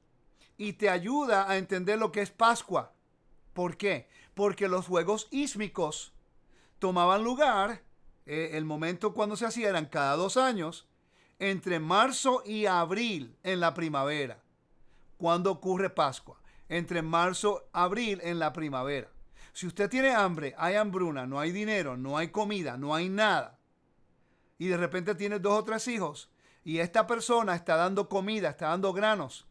Y te ayuda a entender lo que es Pascua. ¿Por qué? Porque los juegos ísmicos tomaban lugar, el momento cuando se hacían eran cada 2 años, entre marzo y abril en la primavera. ¿Cuándo ocurre Pascua? Entre marzo y abril en la primavera. Si usted tiene hambre, hay hambruna, no hay dinero, no hay comida, no hay nada, y de repente tiene 2 o 3 hijos, y esta persona está dando comida, está dando granos,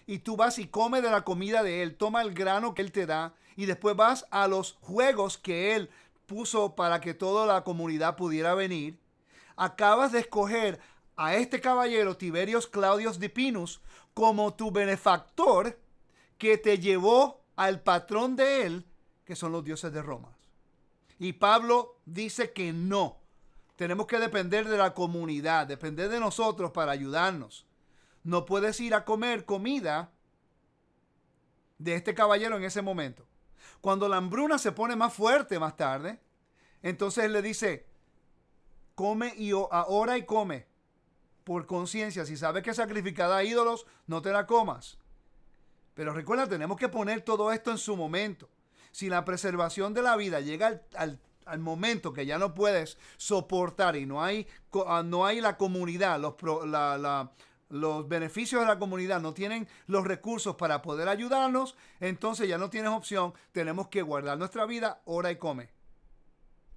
y tú vas y comes de la comida de él, toma el grano que él te da, y después vas a los juegos que él puso para que toda la comunidad pudiera venir, acabas de escoger a este caballero, Tiberios Claudius Dipinus, como tu benefactor, que te llevó al patrón de él, que son los dioses de Roma. Y Pablo dice que no. Tenemos que depender de la comunidad, depender de nosotros para ayudarnos. No puedes ir a comer comida de este caballero en ese momento. Cuando la hambruna se pone más fuerte más tarde, entonces él le dice, come y ahora y come por conciencia. Si sabes que es sacrificada a ídolos, no te la comas. Pero recuerda, tenemos que poner todo esto en su momento. Si la preservación de la vida llega al momento que ya no puedes soportar y no hay la comunidad, los beneficios de la comunidad no tienen los recursos para poder ayudarnos, entonces ya no tienes opción. Tenemos que guardar nuestra vida, ora y come.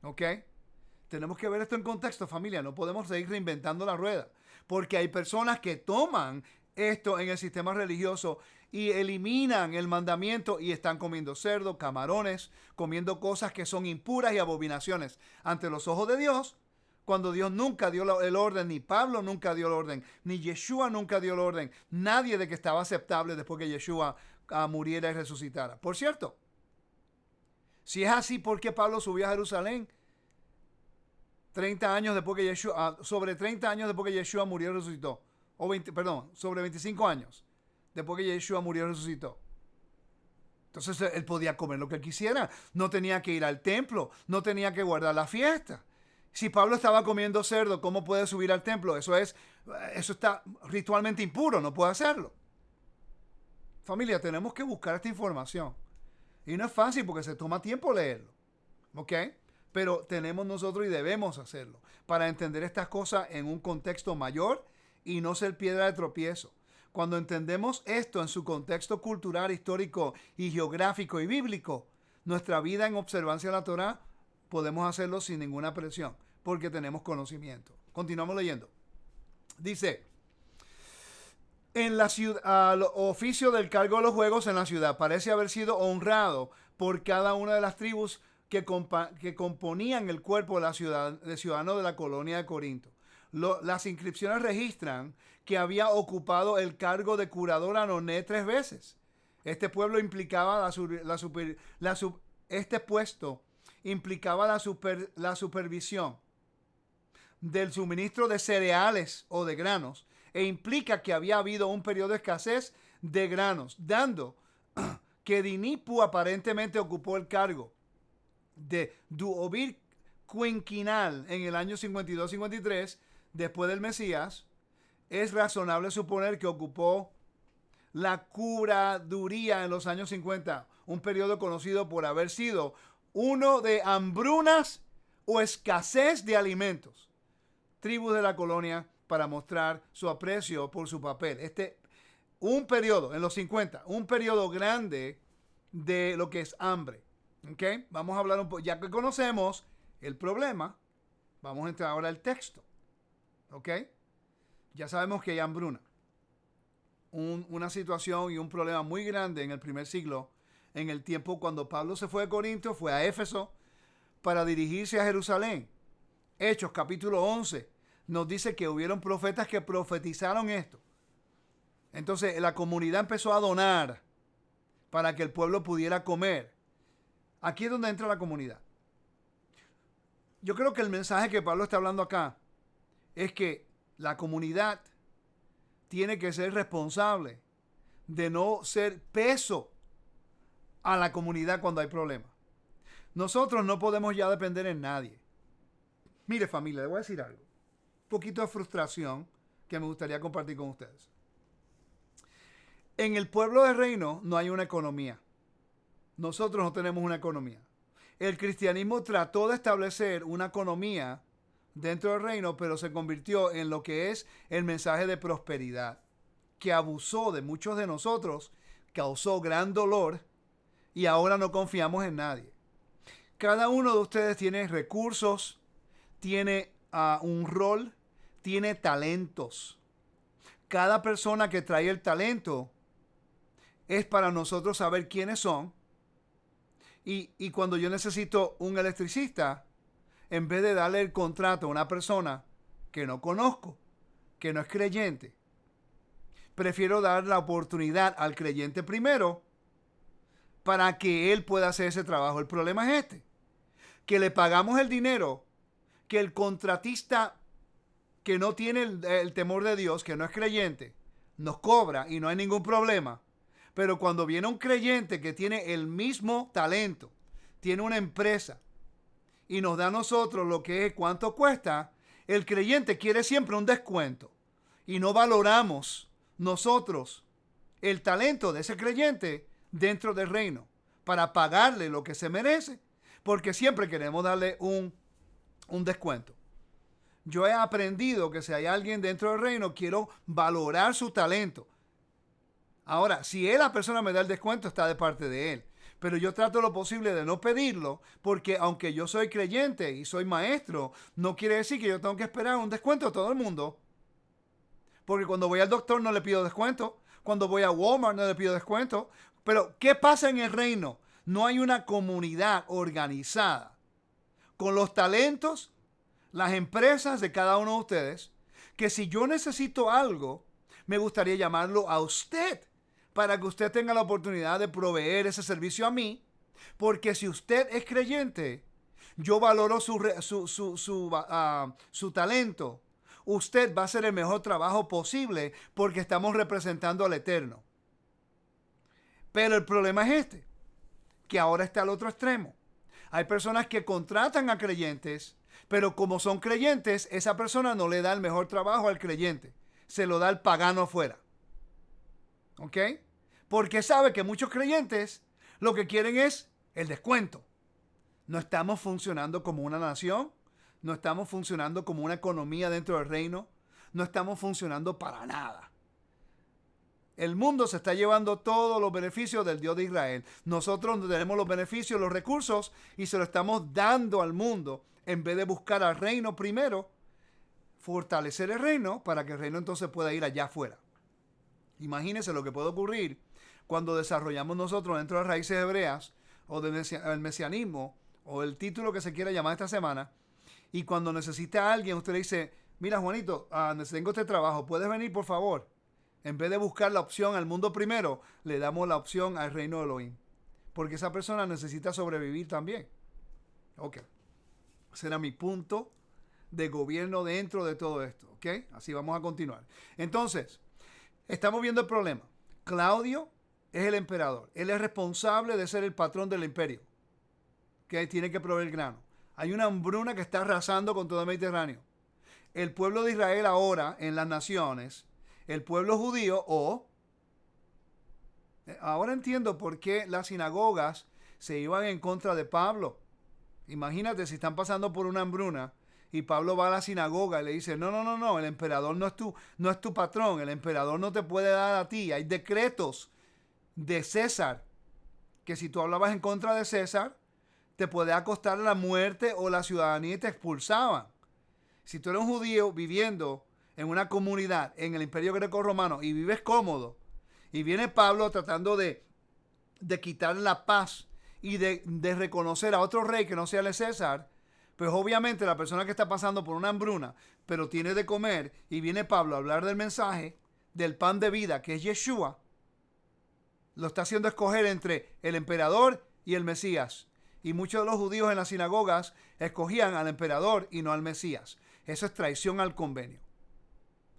¿Ok? Tenemos que ver esto en contexto, familia. No podemos seguir reinventando la rueda. Porque hay personas que toman esto en el sistema religioso y eliminan el mandamiento y están comiendo cerdo, camarones, comiendo cosas que son impuras y abominaciones ante los ojos de Dios, cuando Dios nunca dio el orden, ni Pablo nunca dio el orden, ni Yeshua nunca dio el orden, nadie de que estaba aceptable después que Yeshua muriera y resucitara. Por cierto, si es así, ¿por qué Pablo subió a Jerusalén 30 años después que Yeshua, sobre 30 años después que Yeshua murió y resucitó? Sobre 25 años después que Yeshua murió y resucitó. Entonces él podía comer lo que él quisiera. No tenía que ir al templo. No tenía que guardar la fiesta. Si Pablo estaba comiendo cerdo, ¿cómo puede subir al templo? Eso está ritualmente impuro. No puede hacerlo. Familia, tenemos que buscar esta información. Y no es fácil porque se toma tiempo leerlo. ¿Ok? Pero tenemos nosotros y debemos hacerlo para entender estas cosas en un contexto mayor y no ser piedra de tropiezo. Cuando entendemos esto en su contexto cultural, histórico y geográfico y bíblico, nuestra vida en observancia de la Torá, podemos hacerlo sin ninguna presión, porque tenemos conocimiento. Continuamos leyendo. Dice, en la ciudad, al oficio del cargo de los juegos en la ciudad parece haber sido honrado por cada una de las tribus que componían el cuerpo de ciudadanos de la colonia de Corinto. Las inscripciones registran que había ocupado el cargo de curador Anoné 3 veces. Este puesto implicaba la supervisión del suministro de cereales o de granos, e implica que había habido un periodo de escasez de granos, dando que Dinipu aparentemente ocupó el cargo de duovir quinquenal en el año 52-53 después del Mesías. Es razonable suponer que ocupó la curaduría en los años 50, un periodo conocido por haber sido uno de hambrunas o escasez de alimentos. Tribus de la colonia para mostrar su aprecio por su papel. Un periodo en los 50, un periodo grande de lo que es hambre. ¿Ok? Vamos a hablar un poco, ya que conocemos el problema, vamos a entrar ahora al texto. ¿Ok? Ya sabemos que hay hambruna. Una situación y un problema muy grande en el primer siglo, en el tiempo cuando Pablo se fue de Corinto, fue a Éfeso para dirigirse a Jerusalén. Hechos capítulo 11 nos dice que hubieron profetas que profetizaron esto. Entonces la comunidad empezó a donar para que el pueblo pudiera comer. Aquí es donde entra la comunidad. Yo creo que el mensaje que Pablo está hablando acá es que la comunidad tiene que ser responsable de no ser peso a la comunidad cuando hay problemas. Nosotros no podemos ya depender en nadie. Mire, familia, le voy a decir algo. Un poquito de frustración que me gustaría compartir con ustedes. En el pueblo del reino no hay una economía. Nosotros no tenemos una economía. El cristianismo trató de establecer una economía dentro del reino, pero se convirtió en lo que es el mensaje de prosperidad, que abusó de muchos de nosotros, causó gran dolor y ahora no confiamos en nadie. Cada uno de ustedes tiene recursos, tiene un rol, tiene talentos. Cada persona que trae el talento es para nosotros saber quiénes son. Y cuando yo necesito un electricista, en vez de darle el contrato a una persona que no conozco, que no es creyente, prefiero dar la oportunidad al creyente primero para que él pueda hacer ese trabajo. El problema es que le pagamos el dinero que el contratista que no tiene el temor de Dios, que no es creyente, nos cobra y no hay ningún problema, Pero cuando viene un creyente que tiene el mismo talento, tiene una empresa y nos da a nosotros lo que es cuánto cuesta, el creyente quiere siempre un descuento y no valoramos nosotros el talento de ese creyente dentro del reino para pagarle lo que se merece, porque siempre queremos darle un descuento. Yo he aprendido que si hay alguien dentro del reino, quiero valorar su talento. Ahora, si la persona me da el descuento, está de parte de él. Pero yo trato lo posible de no pedirlo, porque aunque yo soy creyente y soy maestro, no quiere decir que yo tengo que esperar un descuento a todo el mundo. Porque cuando voy al doctor no le pido descuento. Cuando voy a Walmart no le pido descuento. Pero, ¿qué pasa en el reino? No hay una comunidad organizada con los talentos, las empresas de cada uno de ustedes, que si yo necesito algo, me gustaría llamarlo a usted para que usted tenga la oportunidad de proveer ese servicio a mí, porque si usted es creyente, yo valoro su talento. Usted va a hacer el mejor trabajo posible porque estamos representando al Eterno. Pero el problema es que ahora está al otro extremo. Hay personas que contratan a creyentes, pero como son creyentes, esa persona no le da el mejor trabajo al creyente. Se lo da al pagano afuera. ¿Ok? Porque sabe que muchos creyentes lo que quieren es el descuento. No estamos funcionando como una nación. No estamos funcionando como una economía dentro del reino. No estamos funcionando para nada. El mundo se está llevando todos los beneficios del Dios de Israel. Nosotros tenemos los beneficios, los recursos y se lo estamos dando al mundo en vez de buscar al reino primero, fortalecer el reino para que el reino entonces pueda ir allá afuera. Imagínense lo que puede ocurrir cuando desarrollamos nosotros dentro de las raíces hebreas o del mesianismo o el título que se quiera llamar esta semana, y cuando necesita a alguien, usted le dice, mira Juanito, tengo este trabajo, ¿puedes venir por favor? En vez de buscar la opción al mundo primero, le damos la opción al reino de Elohim. Porque esa persona necesita sobrevivir también. Ok. Ese era mi punto de gobierno dentro de todo esto. Ok. Así vamos a continuar. Entonces, estamos viendo el problema. Claudio es el emperador. Él es responsable de ser el patrón del imperio. Que tiene que proveer grano. Hay una hambruna que está arrasando con todo el Mediterráneo. El pueblo de Israel ahora en las naciones, el pueblo judío ahora entiendo por qué las sinagogas se iban en contra de Pablo. Imagínate si están pasando por una hambruna y Pablo va a la sinagoga y le dice, no, el emperador no es tu patrón, el emperador no te puede dar a ti. Hay decretos de César que si tú hablabas en contra de César, te puede costar la muerte o la ciudadanía y te expulsaban. Si tú eres un judío viviendo en una comunidad en el Imperio Greco-Romano y vives cómodo, y viene Pablo tratando de quitar la paz y de reconocer a otro rey que no sea el César, pues obviamente la persona que está pasando por una hambruna, pero tiene de comer, y viene Pablo a hablar del mensaje, del pan de vida, que es Yeshua, lo está haciendo escoger entre el emperador y el Mesías. Y muchos de los judíos en las sinagogas escogían al emperador y no al Mesías. Eso es traición al convenio.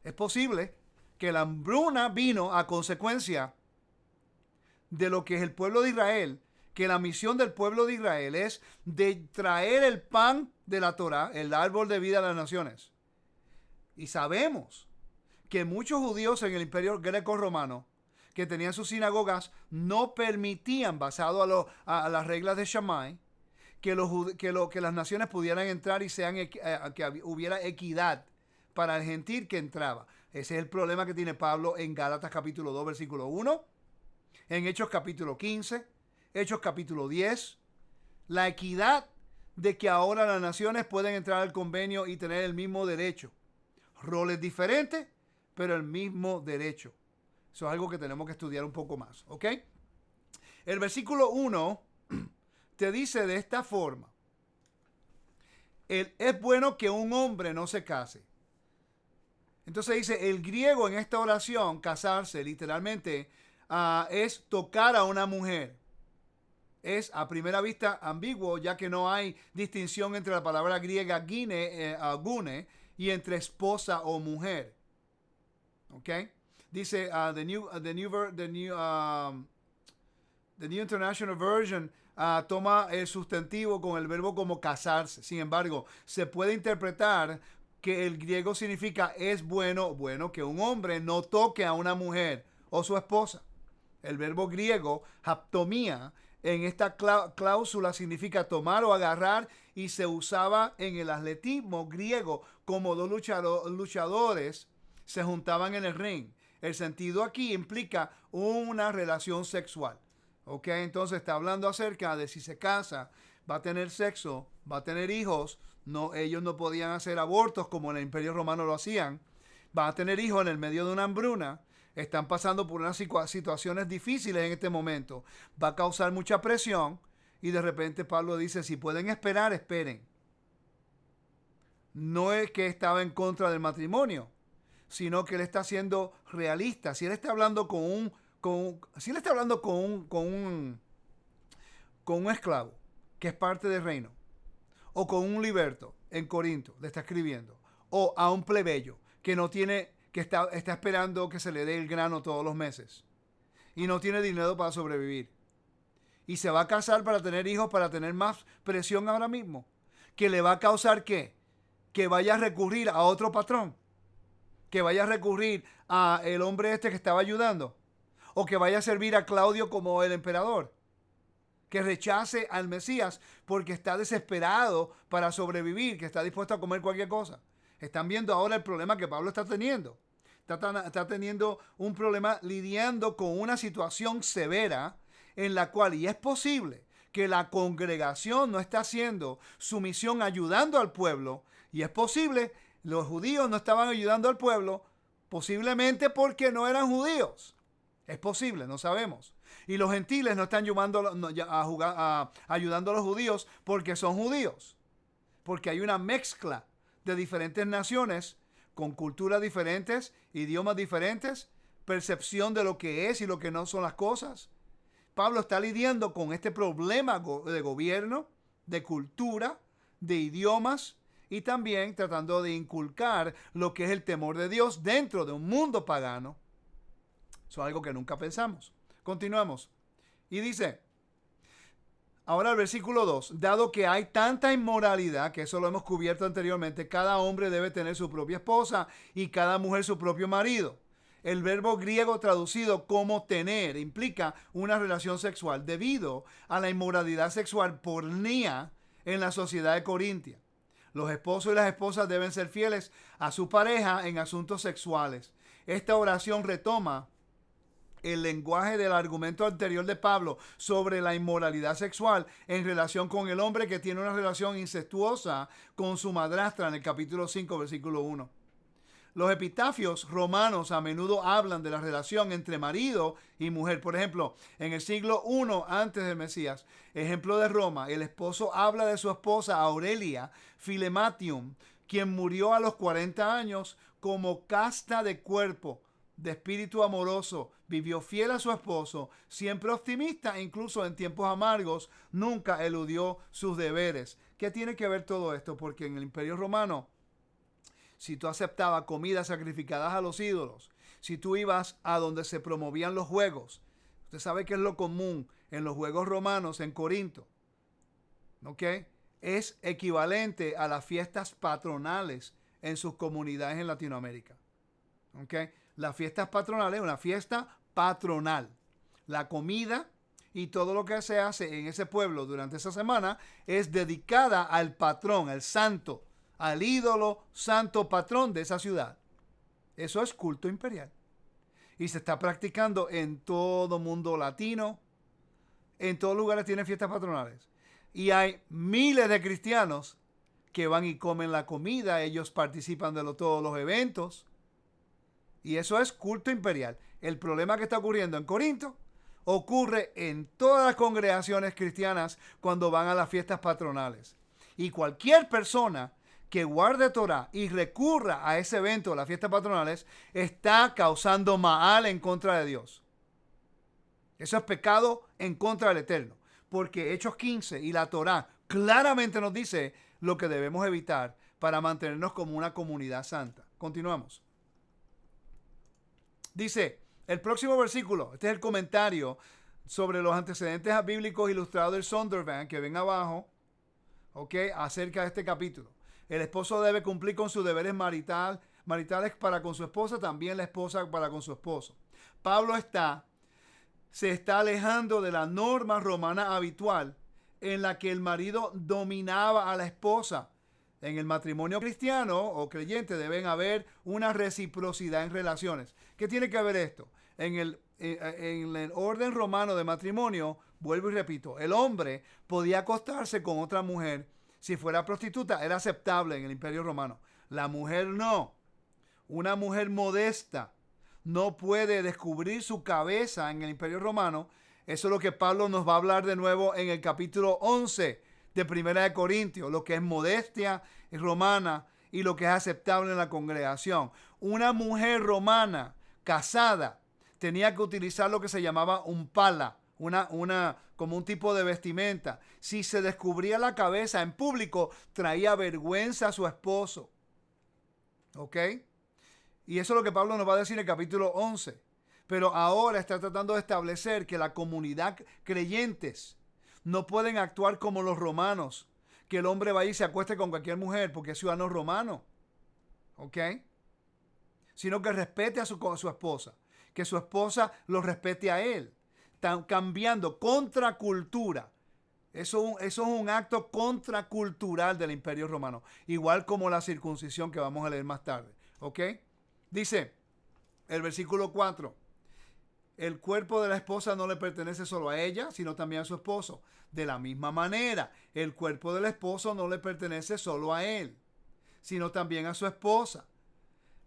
Es posible que la hambruna vino a consecuencia de lo que es el pueblo de Israel, que la misión del pueblo de Israel es de traer el pan de la Torá, el árbol de vida de las naciones. Y sabemos que muchos judíos en el imperio greco-romano que tenían sus sinagogas no permitían, basado a las reglas de Shammai, que las naciones pudieran entrar y que hubiera equidad para el gentil que entraba. Ese es el problema que tiene Pablo en Gálatas capítulo 2, versículo 1, en Hechos capítulo 15, Hechos capítulo 10, la equidad de que ahora las naciones pueden entrar al convenio y tener el mismo derecho. Roles diferentes, pero el mismo derecho. Eso es algo que tenemos que estudiar un poco más, ¿ok? El versículo 1 te dice de esta forma: es bueno que un hombre no se case. Entonces dice, el griego en esta oración, casarse, literalmente, es tocar a una mujer. Es a primera vista ambiguo, ya que no hay distinción entre la palabra griega gune y entre esposa o mujer. ¿Ok? Dice the New International Version toma el sustantivo con el verbo como casarse. Sin embargo, se puede interpretar que el griego significa es bueno que un hombre no toque a una mujer o su esposa. El verbo griego, haptomía, en esta cláusula significa tomar o agarrar y se usaba en el atletismo griego como dos luchadores se juntaban en el ring. El sentido aquí implica una relación sexual. ¿Ok? Entonces está hablando acerca de si se casa, va a tener sexo, va a tener hijos. No, ellos no podían hacer abortos como en el Imperio Romano lo hacían. Van a tener hijos en el medio de una hambruna. Están pasando por unas situaciones difíciles en este momento. Va a causar mucha presión. Y de repente Pablo dice, si pueden esperar, esperen. No es que estaba en contra del matrimonio, sino que él está siendo realista. Si él está hablando con un esclavo que es parte del reino, o con un liberto en Corinto, le está escribiendo, o a un plebeyo que no tiene, que está esperando que se le dé el grano todos los meses y no tiene dinero para sobrevivir y se va a casar para tener hijos, para tener más presión ahora mismo, que le va a causar ¿qué? Que vaya a recurrir a otro patrón, que vaya a recurrir a el hombre este que estaba ayudando, o que vaya a servir a Claudio como el emperador, que rechace al Mesías porque está desesperado para sobrevivir, que está dispuesto a comer cualquier cosa. Están viendo ahora el problema que Pablo está teniendo. Está teniendo un problema lidiando con una situación severa en la cual, y es posible que la congregación no está haciendo su misión ayudando al pueblo, y es posible los judíos no estaban ayudando al pueblo, posiblemente porque no eran judíos. Es posible, no sabemos. Y los gentiles no están ayudando a los judíos porque son judíos. Porque hay una mezcla de diferentes naciones con culturas diferentes, idiomas diferentes, percepción de lo que es y lo que no son las cosas. Pablo está lidiando con este problema de gobierno, de cultura, de idiomas y también tratando de inculcar lo que es el temor de Dios dentro de un mundo pagano. Eso es algo que nunca pensamos. Continuamos. Y dice, ahora el versículo 2, dado que hay tanta inmoralidad, que eso lo hemos cubierto anteriormente, cada hombre debe tener su propia esposa y cada mujer su propio marido. El verbo griego traducido como tener implica una relación sexual debido a la inmoralidad sexual pornía en la sociedad de Corintia. Los esposos y las esposas deben ser fieles a su pareja en asuntos sexuales. Esta oración retoma el lenguaje del argumento anterior de Pablo sobre la inmoralidad sexual en relación con el hombre que tiene una relación incestuosa con su madrastra en el capítulo 5, versículo 1. Los epitafios romanos a menudo hablan de la relación entre marido y mujer. Por ejemplo, en el siglo I antes del Mesías, ejemplo de Roma, el esposo habla de su esposa Aurelia Filematium, quien murió a los 40 años como casta de cuerpo, de espíritu amoroso, vivió fiel a su esposo, siempre optimista, incluso en tiempos amargos, nunca eludió sus deberes. ¿Qué tiene que ver todo esto? Porque en el Imperio Romano, si tú aceptabas comidas sacrificadas a los ídolos, si tú ibas a donde se promovían los juegos, usted sabe que es lo común en los juegos romanos en Corinto, ¿ok? Es equivalente a las fiestas patronales en sus comunidades en Latinoamérica, ¿ok? Las fiestas patronales, una fiesta patronal. La comida y todo lo que se hace en ese pueblo durante esa semana es dedicada al patrón, al santo, al ídolo santo patrón de esa ciudad. Eso es culto imperial. Y se está practicando en todo mundo latino. En todos lugares tienen fiestas patronales. Y hay miles de cristianos que van y comen la comida. Ellos participan de todos los eventos. Y eso es culto imperial. El problema que está ocurriendo en Corinto ocurre en todas las congregaciones cristianas cuando van a las fiestas patronales. Y cualquier persona que guarde Torah y recurra a ese evento, las fiestas patronales, está causando Maal en contra de Dios. Eso es pecado en contra del Eterno. Porque Hechos 15 y la Torah claramente nos dice lo que debemos evitar para mantenernos como una comunidad santa. Continuamos. Dice, el próximo versículo, este es el comentario sobre los antecedentes bíblicos ilustrados del Zondervan, que ven abajo, ¿ok? Acerca de este capítulo. El esposo debe cumplir con sus deberes maritales para con su esposa, también la esposa para con su esposo. Pablo se está alejando de la norma romana habitual en la que el marido dominaba a la esposa. En el matrimonio cristiano o creyente deben haber una reciprocidad en relaciones. ¿Qué tiene que ver esto? En el orden romano de matrimonio, vuelvo y repito, el hombre podía acostarse con otra mujer. Si fuera prostituta, era aceptable en el Imperio Romano. La mujer no. Una mujer modesta no puede descubrir su cabeza en el Imperio Romano. Eso es lo que Pablo nos va a hablar de nuevo en el capítulo 11 de Primera de Corintios, lo que es modestia romana y lo que es aceptable en la congregación. Una mujer romana casada tenía que utilizar lo que se llamaba un pala, como un tipo de vestimenta. Si se descubría la cabeza en público, traía vergüenza a su esposo. ¿Ok? Y eso es lo que Pablo nos va a decir en el capítulo 11. Pero ahora está tratando de establecer que la comunidad creyentes no pueden actuar como los romanos, que el hombre va y se acueste con cualquier mujer porque es ciudadano romano. ¿Ok? Sino que respete a su esposa, que su esposa lo respete a él. Están cambiando contracultura. Eso es un acto contracultural del Imperio Romano, igual como la circuncisión que vamos a leer más tarde. ¿Ok? Dice el versículo 4. El cuerpo de la esposa no le pertenece solo a ella, sino también a su esposo. De la misma manera, el cuerpo del esposo no le pertenece solo a él, sino también a su esposa.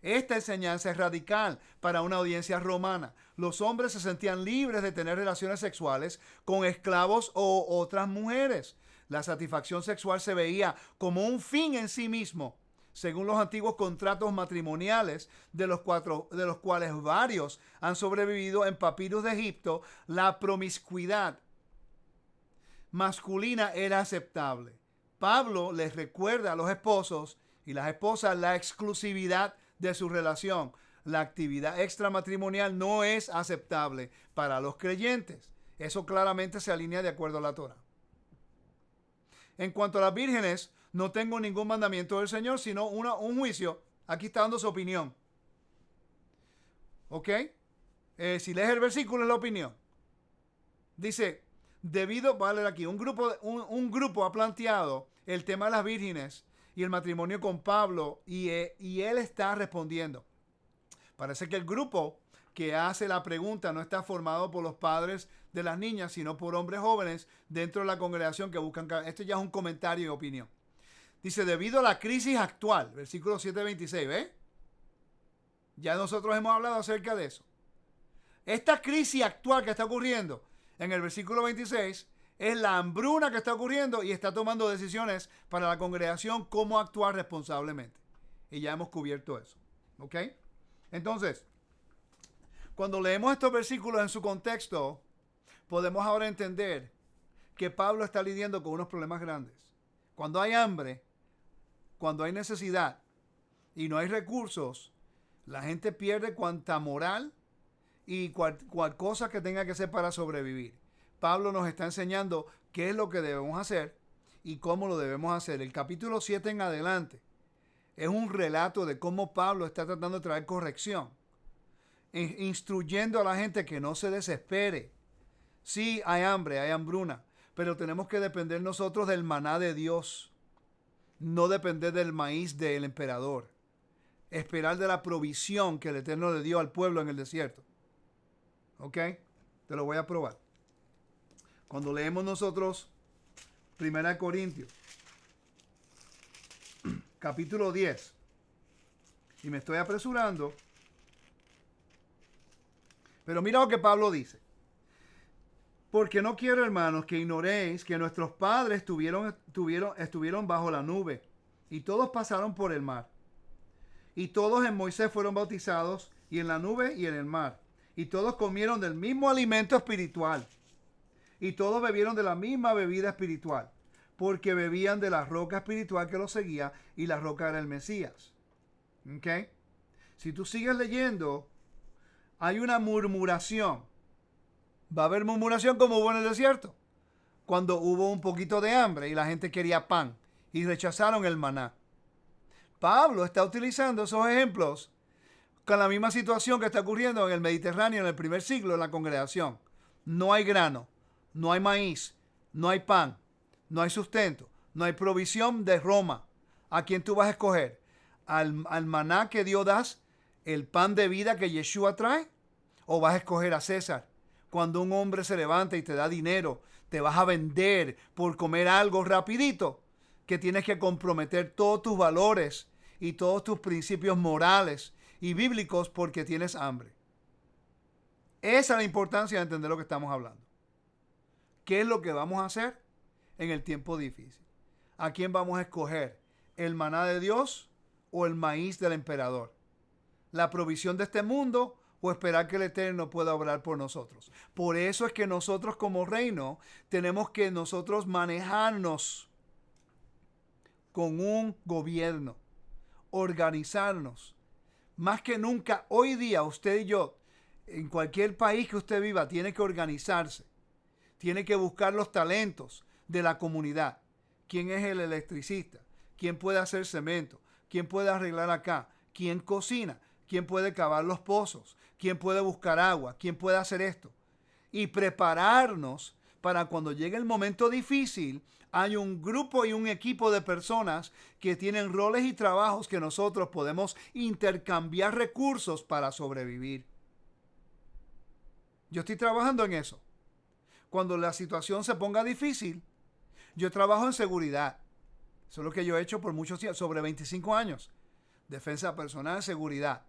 Esta enseñanza es radical para una audiencia romana. Los hombres se sentían libres de tener relaciones sexuales con esclavos o otras mujeres. La satisfacción sexual se veía como un fin en sí mismo. Según los antiguos contratos matrimoniales, de los cuales varios han sobrevivido en papiros de Egipto, la promiscuidad masculina era aceptable. Pablo les recuerda a los esposos y las esposas la exclusividad de su relación. La actividad extramatrimonial no es aceptable para los creyentes. Eso claramente se alinea de acuerdo a la Torá. En cuanto a las vírgenes, no tengo ningún mandamiento del Señor, sino un juicio. Aquí está dando su opinión. ¿Ok? Si lees el versículo es la opinión. Dice, vale aquí, un grupo ha planteado el tema de las vírgenes y el matrimonio con Pablo y él está respondiendo. Parece que el grupo que hace la pregunta no está formado por los padres de las niñas, sino por hombres jóvenes dentro de la congregación que buscan. Esto ya es un comentario y opinión. Dice, debido a la crisis actual, versículo 7:26, ¿ves? Ya nosotros hemos hablado acerca de eso. Esta crisis actual que está ocurriendo en el versículo 26 es la hambruna que está ocurriendo y está tomando decisiones para la congregación cómo actuar responsablemente. Y ya hemos cubierto eso. ¿Ok? Entonces, cuando leemos estos versículos en su contexto, podemos ahora entender que Pablo está lidiando con unos problemas grandes. Cuando hay hambre, cuando hay necesidad y no hay recursos, la gente pierde cuanta moral y cual cosa que tenga que hacer para sobrevivir. Pablo nos está enseñando qué es lo que debemos hacer y cómo lo debemos hacer. El capítulo 7 en adelante es un relato de cómo Pablo está tratando de traer corrección, instruyendo a la gente que no se desespere. Sí, hay hambre, hay hambruna, pero tenemos que depender nosotros del maná de Dios, no depender del maíz del emperador. Esperar de la provisión que el Eterno le dio al pueblo en el desierto. ¿Ok? Te lo voy a probar. Cuando leemos nosotros 1 Corintios, capítulo 10, y me estoy apresurando, pero mira lo que Pablo dice. Porque no quiero, hermanos, que ignoréis que nuestros padres estuvieron bajo la nube, y todos pasaron por el mar. Y todos en Moisés fueron bautizados, y en la nube y en el mar. Y todos comieron del mismo alimento espiritual. Y todos bebieron de la misma bebida espiritual, porque bebían de la roca espiritual que los seguía, y la roca era el Mesías. ¿Ok? Si tú sigues leyendo, hay una murmuración. Va a haber murmuración como hubo en el desierto, cuando hubo un poquito de hambre y la gente quería pan y rechazaron el maná. Pablo está utilizando esos ejemplos con la misma situación que está ocurriendo en el Mediterráneo en el primer siglo en la congregación. No hay grano, no hay maíz, no hay pan, no hay sustento, no hay provisión de Roma. ¿A quién tú vas a escoger? ¿Al maná que Dios da, el pan de vida que Yeshua trae? ¿O vas a escoger a César? Cuando un hombre se levanta y te da dinero, te vas a vender por comer algo rapidito, que tienes que comprometer todos tus valores y todos tus principios morales y bíblicos porque tienes hambre. Esa es la importancia de entender lo que estamos hablando. ¿Qué es lo que vamos a hacer en el tiempo difícil? ¿A quién vamos a escoger? ¿El maná de Dios o el maíz del emperador? ¿La provisión de este mundo o esperar que el Eterno pueda obrar por nosotros? Por eso es que nosotros como reino tenemos que nosotros manejarnos con un gobierno, organizarnos. Más que nunca, hoy día usted y yo, en cualquier país que usted viva, tiene que organizarse. Tiene que buscar los talentos de la comunidad. ¿Quién es el electricista? ¿Quién puede hacer cemento? ¿Quién puede arreglar acá? ¿Quién cocina? ¿Quién puede cavar los pozos? ¿Quién puede buscar agua? ¿Quién puede hacer esto? Y prepararnos para cuando llegue el momento difícil, hay un grupo y un equipo de personas que tienen roles y trabajos que nosotros podemos intercambiar recursos para sobrevivir. Yo estoy trabajando en eso. Cuando la situación se ponga difícil, yo trabajo en seguridad. Eso es lo que yo he hecho por muchos años, sobre 25 años. Defensa personal, seguridad.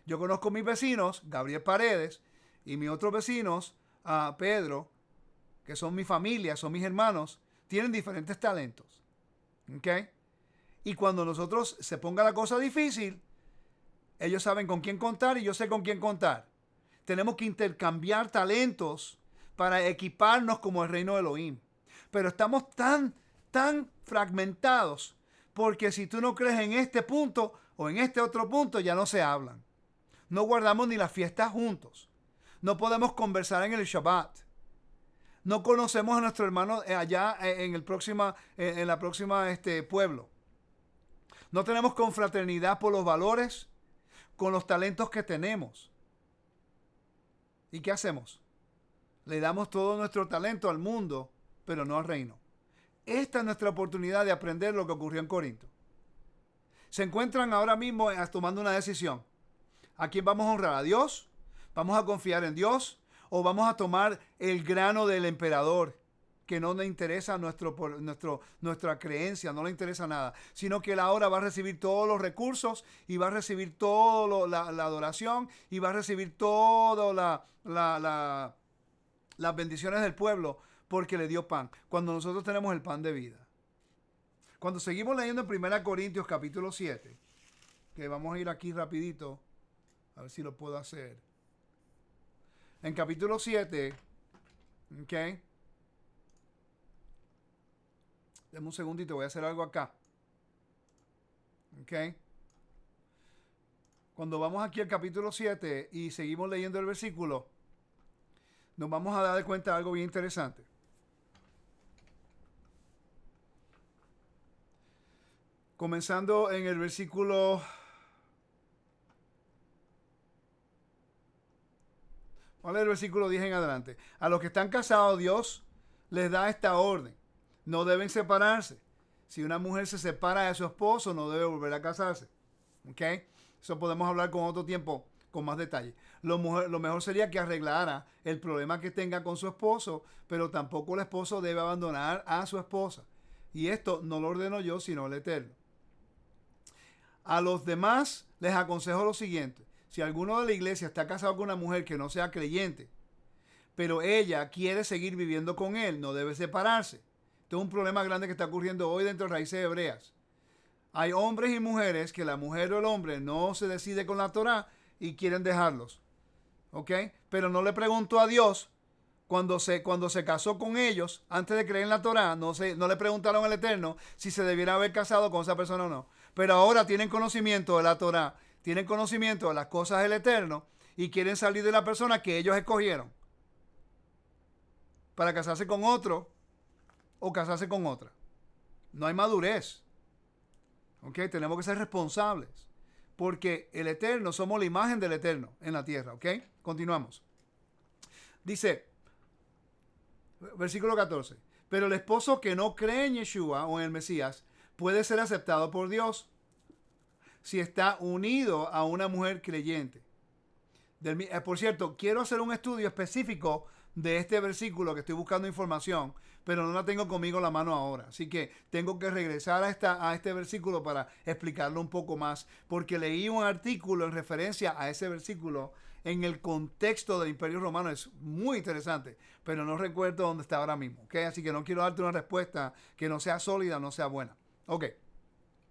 Yo conozco a mis vecinos, Gabriel Paredes, y mis otros vecinos, Pedro, que son mi familia, son mis hermanos, tienen diferentes talentos. ¿Ok? Y cuando nosotros se ponga la cosa difícil, ellos saben con quién contar y yo sé con quién contar. Tenemos que intercambiar talentos para equiparnos como el reino de Elohim. Pero estamos tan fragmentados porque si tú no crees en este punto o en este otro punto, ya no se hablan. No guardamos ni las fiestas juntos. No podemos conversar en el Shabbat. No conocemos a nuestro hermano allá en la próxima pueblo. No tenemos confraternidad por los valores, con los talentos que tenemos. ¿Y qué hacemos? Le damos todo nuestro talento al mundo, pero no al reino. Esta es nuestra oportunidad de aprender lo que ocurrió en Corinto. Se encuentran ahora mismo tomando una decisión. ¿A quién vamos a honrar? ¿A Dios? ¿Vamos a confiar en Dios? ¿O vamos a tomar el grano del emperador? Que no le interesa nuestra creencia, no le interesa nada. Sino que él ahora va a recibir todos los recursos y va a recibir toda la adoración y va a recibir todas las bendiciones del pueblo porque le dio pan. Cuando nosotros tenemos el pan de vida. Cuando seguimos leyendo en 1 Corintios capítulo 7, que vamos a ir aquí rapidito, a ver si lo puedo hacer. En capítulo 7, ok. Deme un segundito, voy a hacer algo acá. Ok. Cuando vamos aquí al capítulo 7 y seguimos leyendo el versículo, nos vamos a dar cuenta de algo bien interesante. Comenzando en el versículo... ¿Cuál es el versículo 10 en adelante? A los que están casados, Dios les da esta orden. No deben separarse. Si una mujer se separa de su esposo, no debe volver a casarse. ¿Ok? Eso podemos hablar con otro tiempo, con más detalle. Lo mejor sería que arreglara el problema que tenga con su esposo, pero tampoco el esposo debe abandonar a su esposa. Y esto no lo ordeno yo, sino el Eterno. A los demás les aconsejo lo siguiente. Si alguno de la iglesia está casado con una mujer que no sea creyente, pero ella quiere seguir viviendo con él, no debe separarse. Esto es un problema grande que está ocurriendo hoy dentro de raíces hebreas. Hay hombres y mujeres que la mujer o el hombre no se decide con la Torá y quieren dejarlos. ¿Ok? Pero no le preguntó a Dios cuando se casó con ellos, antes de creer en la Torá, no le preguntaron al Eterno si se debiera haber casado con esa persona o no. Pero ahora tienen conocimiento de la Torá, tienen conocimiento de las cosas del Eterno y quieren salir de la persona que ellos escogieron para casarse con otro o casarse con otra. No hay madurez. ¿Ok? Tenemos que ser responsables. Porque el Eterno, somos la imagen del Eterno en la tierra. ¿Ok? Continuamos. Dice, versículo 14. Pero el esposo que no cree en Yeshua o en el Mesías puede ser aceptado por Dios si está unido a una mujer creyente. Por cierto, quiero hacer un estudio específico de este versículo, que estoy buscando información, pero no la tengo conmigo en la mano ahora. Así que tengo que regresar a este versículo para explicarlo un poco más, porque leí un artículo en referencia a ese versículo en el contexto del Imperio Romano. Es muy interesante, pero no recuerdo dónde está ahora mismo. ¿Okay? Así que no quiero darte una respuesta que no sea sólida, no sea buena. Ok.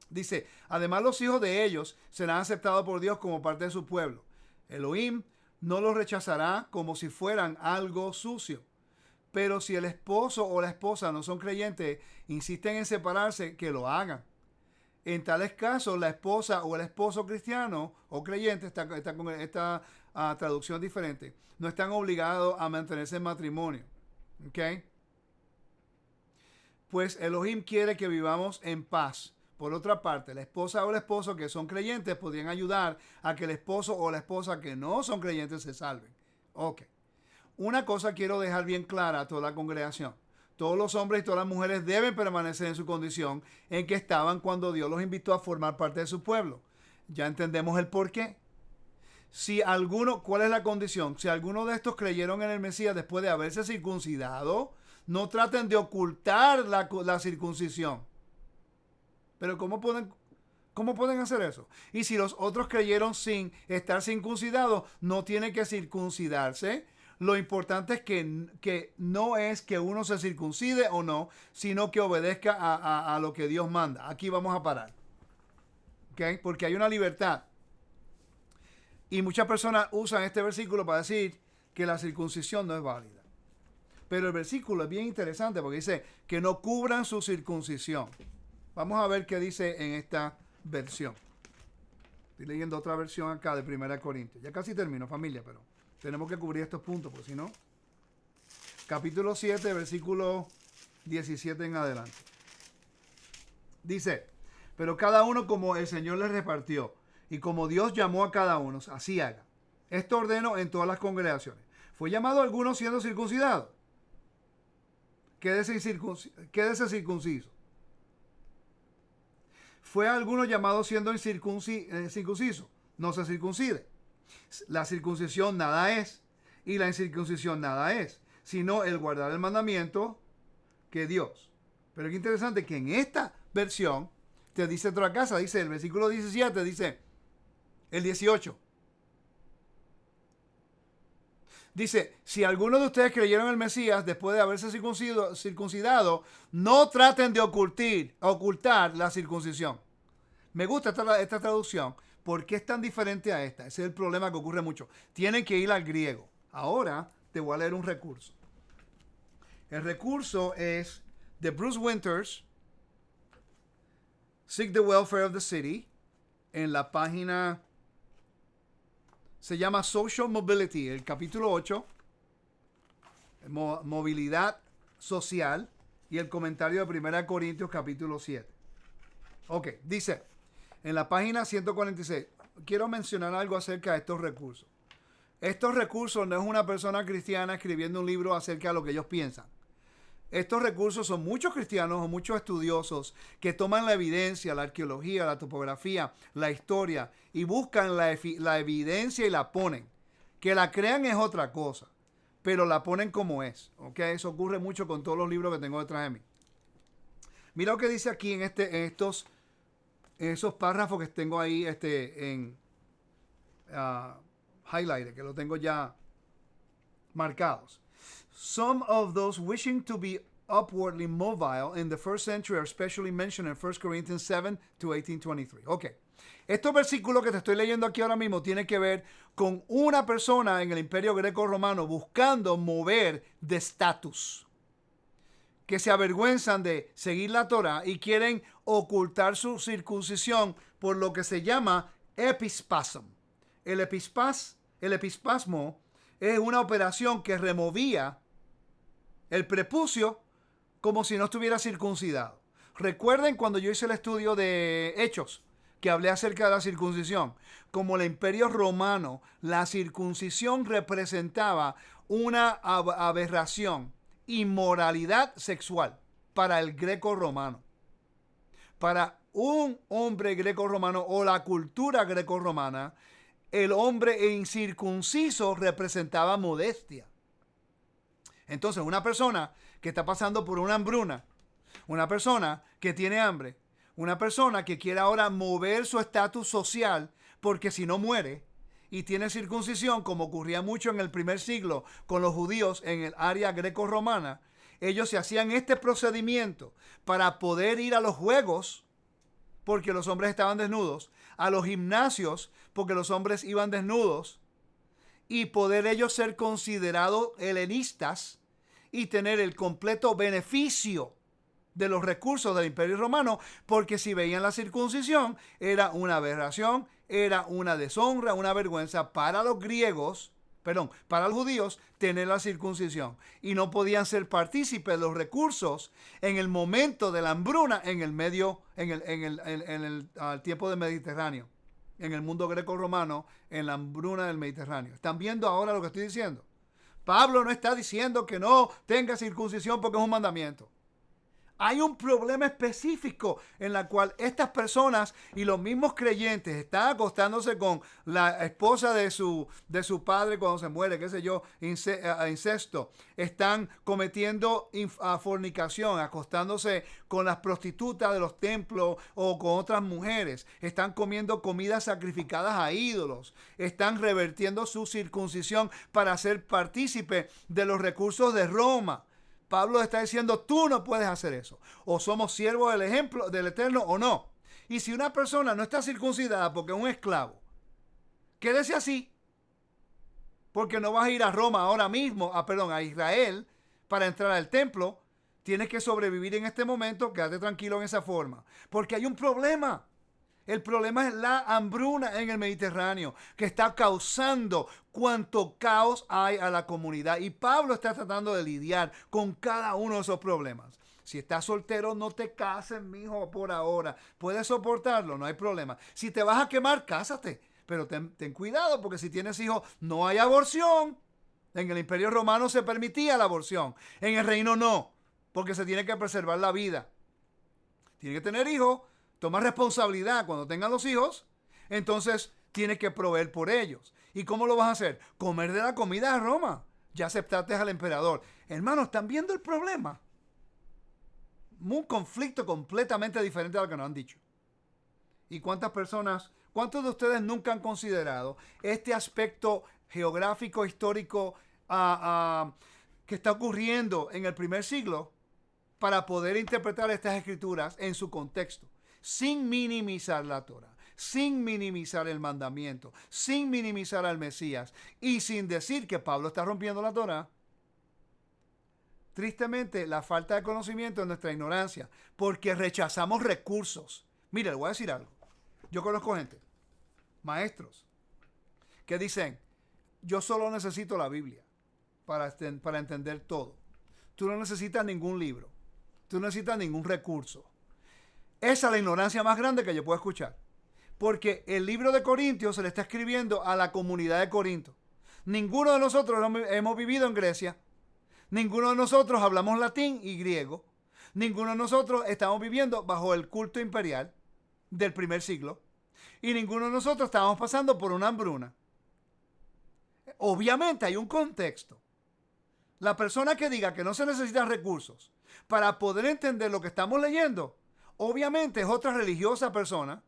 Dice, además los hijos de ellos serán aceptados por Dios como parte de su pueblo. Elohim no los rechazará como si fueran algo sucio. Pero si el esposo o la esposa no son creyentes, insisten en separarse, que lo hagan. En tales casos, la esposa o el esposo cristiano o creyente, esta traducción diferente, no están obligados a mantenerse en matrimonio. ¿Ok? Pues Elohim quiere que vivamos en paz. Por otra parte, la esposa o el esposo que son creyentes podrían ayudar a que el esposo o la esposa que no son creyentes se salven. Ok. Una cosa quiero dejar bien clara a toda la congregación. Todos los hombres y todas las mujeres deben permanecer en su condición en que estaban cuando Dios los invitó a formar parte de su pueblo. Ya entendemos el por qué. ¿Cuál es la condición? Si alguno de estos creyeron en el Mesías después de haberse circuncidado, no traten de ocultar la circuncisión. Pero ¿cómo pueden hacer eso? Y si los otros creyeron sin estar circuncidados, no tienen que circuncidarse. Lo importante es que no es que uno se circuncide o no, sino que obedezca a lo que Dios manda. Aquí vamos a parar. ¿Okay? Porque hay una libertad. Y muchas personas usan este versículo para decir que la circuncisión no es válida. Pero el versículo es bien interesante porque dice que no cubran su circuncisión. Vamos a ver qué dice en esta versión. Estoy leyendo otra versión acá de 1 Corintios. Ya casi termino, familia, pero tenemos que cubrir estos puntos, porque si no. Capítulo 7, versículo 17 en adelante. Dice, pero cada uno como el Señor les repartió, y como Dios llamó a cada uno, así haga. Esto ordeno en todas las congregaciones. ¿Fue llamado alguno siendo circuncidado? Quédese circunciso. ¿Fue alguno llamado siendo incircunciso? No se circuncide. La circuncisión nada es, y la incircuncisión nada es, sino el guardar el mandamiento que Dios. Pero es interesante que en esta versión te dice otra cosa, dice el versículo 17, dice el 18. Dice, si alguno de ustedes creyeron en el Mesías después de haberse circuncidado, no traten de ocultar la circuncisión. Me gusta esta traducción. ¿Por qué es tan diferente a esta? Ese es el problema que ocurre mucho. Tienen que ir al griego. Ahora te voy a leer un recurso. El recurso es de Bruce Winters, Seek the Welfare of the City, en la página... Se llama Social Mobility, el capítulo 8, movilidad social, y el comentario de 1 Corintios capítulo 7. Ok, dice, en la página 146, quiero mencionar algo acerca de estos recursos. Estos recursos no es una persona cristiana escribiendo un libro acerca de lo que ellos piensan. Estos recursos son muchos cristianos o muchos estudiosos que toman la evidencia, la arqueología, la topografía, la historia y buscan la evidencia y la ponen. Que la crean es otra cosa, pero la ponen como es. ¿Okay? Eso ocurre mucho con todos los libros que tengo detrás de mí. Mira lo que dice aquí en esos párrafos que tengo ahí highlighted, que lo tengo ya marcados. Some of those wishing to be upwardly mobile in the first century are especially mentioned in 1 Corinthians 7 to 18:23. Ok. Estos versículos que te estoy leyendo aquí ahora mismo tienen que ver con una persona en el Imperio Greco-Romano buscando mover de estatus, que se avergüenzan de seguir la Torah y quieren ocultar su circuncisión por lo que se llama epispasm. El El epispasmo es una operación que removía el prepucio como si no estuviera circuncidado. Recuerden cuando yo hice el estudio de Hechos, que hablé acerca de la circuncisión. Como el Imperio Romano, la circuncisión representaba una aberración, inmoralidad sexual para el greco romano. Para un hombre greco-romano o la cultura greco-romana, el hombre incircunciso representaba modestia. Entonces, una persona que está pasando por una hambruna, una persona que tiene hambre, una persona que quiere ahora mover su estatus social, porque si no muere y tiene circuncisión, como ocurría mucho en el primer siglo con los judíos en el área greco-romana, ellos se hacían este procedimiento para poder ir a los juegos, porque los hombres estaban desnudos, a los gimnasios, porque los hombres iban desnudos, y poder ellos ser considerados helenistas y tener el completo beneficio de los recursos del Imperio Romano, porque si veían la circuncisión, era una aberración, era una deshonra, una vergüenza para los griegos, para los judíos, tener la circuncisión. Y no podían ser partícipes de los recursos en el momento de la hambruna en el medio, al tiempo del Mediterráneo, en el mundo greco-romano, en la hambruna del Mediterráneo. ¿Están viendo ahora lo que estoy diciendo? Pablo no está diciendo que no tenga circuncisión porque es un mandamiento. Hay un problema específico en la cual estas personas y los mismos creyentes están acostándose con la esposa de su padre cuando se muere, qué sé yo, incesto. Están cometiendo fornicación, acostándose con las prostitutas de los templos o con otras mujeres. Están comiendo comidas sacrificadas a ídolos. Están revertiendo su circuncisión para ser partícipe de los recursos de Roma. Pablo está diciendo, tú no puedes hacer eso. O somos siervos del ejemplo del Eterno o no. Y si una persona no está circuncidada porque es un esclavo, quédese así. Porque no vas a ir a Roma ahora mismo, a Israel, para entrar al templo. Tienes que sobrevivir en este momento, quédate tranquilo en esa forma. Porque hay un problema. El problema es la hambruna en el Mediterráneo, que está causando cuánto caos hay a la comunidad. Y Pablo está tratando de lidiar con cada uno de esos problemas. Si estás soltero, no te cases, mijo, por ahora. Puedes soportarlo, no hay problema. Si te vas a quemar, cásate. Pero ten cuidado, porque si tienes hijos, no hay aborción. En el Imperio Romano se permitía la aborción. En el reino no, porque se tiene que preservar la vida. Tiene que tener hijos. Toma responsabilidad cuando tengan los hijos, entonces tienes que proveer por ellos. ¿Y cómo lo vas a hacer? Comer de la comida de Roma. Ya aceptaste al emperador. Hermanos, ¿están viendo el problema? Un conflicto completamente diferente a lo que nos han dicho. ¿Y cuántos de ustedes nunca han considerado este aspecto geográfico, histórico que está ocurriendo en el primer siglo para poder interpretar estas escrituras en su contexto? Sin minimizar la Torah, sin minimizar el mandamiento, sin minimizar al Mesías y sin decir que Pablo está rompiendo la Torah. Tristemente, la falta de conocimiento es nuestra ignorancia, porque rechazamos recursos. Mire, le voy a decir algo. Yo conozco gente, maestros, que dicen, yo solo necesito la Biblia para entender todo. Tú no necesitas ningún libro, tú no necesitas ningún recurso. Esa es la ignorancia más grande que yo puedo escuchar. Porque el libro de Corintios se le está escribiendo a la comunidad de Corinto. Ninguno de nosotros hemos vivido en Grecia. Ninguno de nosotros hablamos latín y griego. Ninguno de nosotros estamos viviendo bajo el culto imperial del primer siglo. Y ninguno de nosotros estamos pasando por una hambruna. Obviamente hay un contexto. La persona que diga que no se necesitan recursos para poder entender lo que estamos leyendo, obviamente es otra religiosa persona.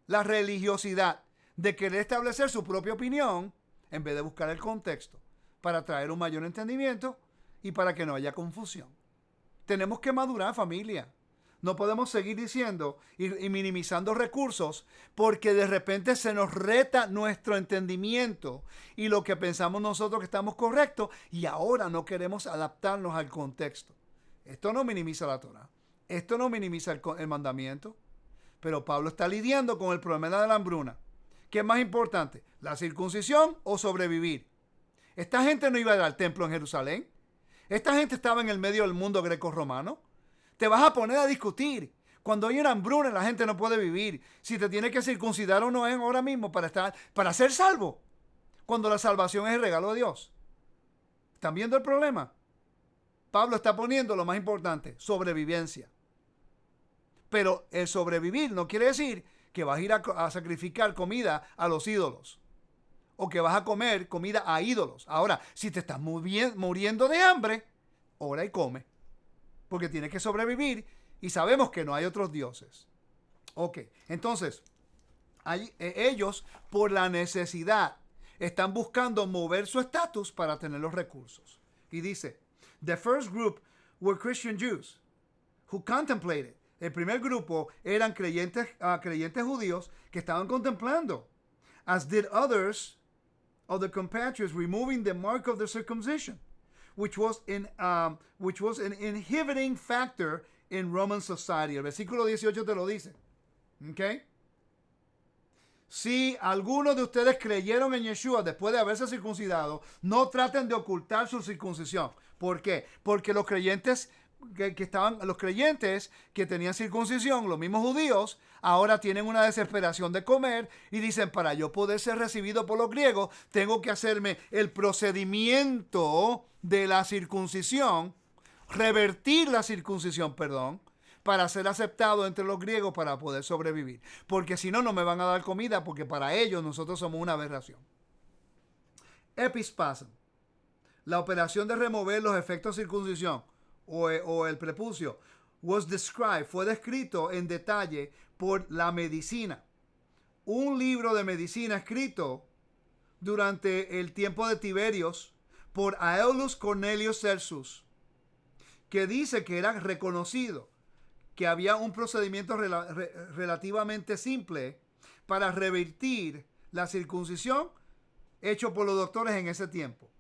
La religiosidad de querer establecer su propia opinión en vez de buscar el contexto para traer un mayor entendimiento y para que no haya confusión. Tenemos que madurar, familia. No podemos seguir diciendo y minimizando recursos porque de repente se nos reta nuestro entendimiento y lo que pensamos nosotros que estamos correctos y ahora no queremos adaptarnos al contexto. Esto no minimiza la Torah. Esto no minimiza el mandamiento, pero Pablo está lidiando con el problema de la hambruna. ¿Qué es más importante? la circuncisión o sobrevivir. Esta gente no iba al templo en Jerusalén. Esta gente estaba en el medio del mundo greco-romano. Te vas a poner a discutir. Cuando hay una hambruna, la gente no puede vivir. Si te tienes que circuncidar o no es ahora mismo para ser salvo. Cuando la salvación es el regalo de Dios. ¿Están viendo el problema? Pablo está poniendo lo más importante, sobrevivencia. Pero el sobrevivir no quiere decir que vas a ir a sacrificar comida a los ídolos. O que vas a comer comida a ídolos. Ahora, si te estás muriendo de hambre, ora y come. Porque tienes que sobrevivir y sabemos que no hay otros dioses. Ok, entonces, ellos por la necesidad están buscando mover su estatus para tener los recursos. Y dice, the first group were Christian Jews who contemplated. El primer grupo eran creyentes judíos que estaban contemplando. As did others of the compatriots removing the mark of the circumcision, which was an inhibiting factor in Roman society. El versículo 18 te lo dice. ¿Ok? Si algunos de ustedes creyeron en Yeshua después de haberse circuncidado, no traten de ocultar su circuncisión. ¿Por qué? Porque los creyentes que tenían circuncisión, los mismos judíos, ahora tienen una desesperación de comer y dicen, para yo poder ser recibido por los griegos, tengo que hacerme el procedimiento de la circuncisión, revertir la circuncisión, para ser aceptado entre los griegos para poder sobrevivir. Porque si no, no me van a dar comida porque para ellos nosotros somos una aberración. Epispasm, la operación de remover los efectos de circuncisión o el prepucio, fue descrito en detalle por la medicina. Un libro de medicina escrito durante el tiempo de Tiberios por Aulus Cornelius Celsus, que dice que era reconocido que había un procedimiento relativamente simple para revertir la circuncisión hecho por los doctores en ese tiempo.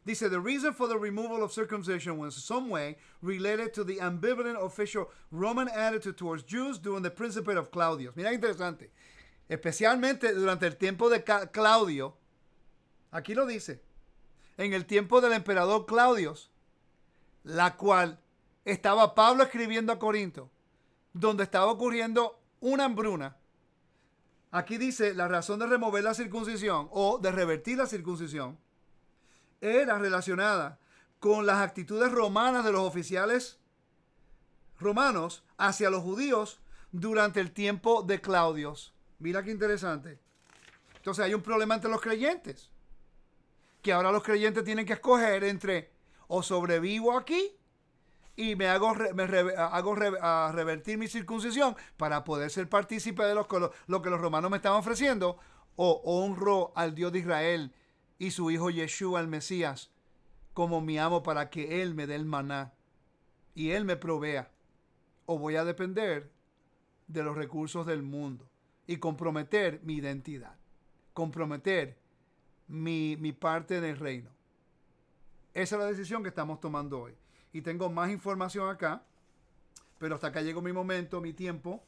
Dice, the reason for the removal of circumcision was in some way related to the ambivalent official Roman attitude towards Jews during the principate of Claudius. Mira qué interesante. Especialmente durante el tiempo de Claudio. Aquí lo dice. En el tiempo del emperador Claudius, la cual estaba Pablo escribiendo a Corinto, donde estaba ocurriendo una hambruna. Aquí dice, la razón de remover la circuncisión o de revertir la circuncisión era relacionada con las actitudes romanas de los oficiales romanos hacia los judíos durante el tiempo de Claudio. Mira qué interesante. Entonces hay un problema entre los creyentes, que ahora los creyentes tienen que escoger entre o sobrevivo aquí y hago revertir mi circuncisión para poder ser partícipe de lo que los romanos me estaban ofreciendo, o honro al Dios de Israel y su hijo Yeshua, el Mesías, como mi amo para que él me dé el maná y él me provea, o voy a depender de los recursos del mundo y comprometer mi identidad, comprometer mi parte en el reino. Esa es la decisión que estamos tomando hoy. Y tengo más información acá, pero hasta acá llegó mi momento, mi tiempo.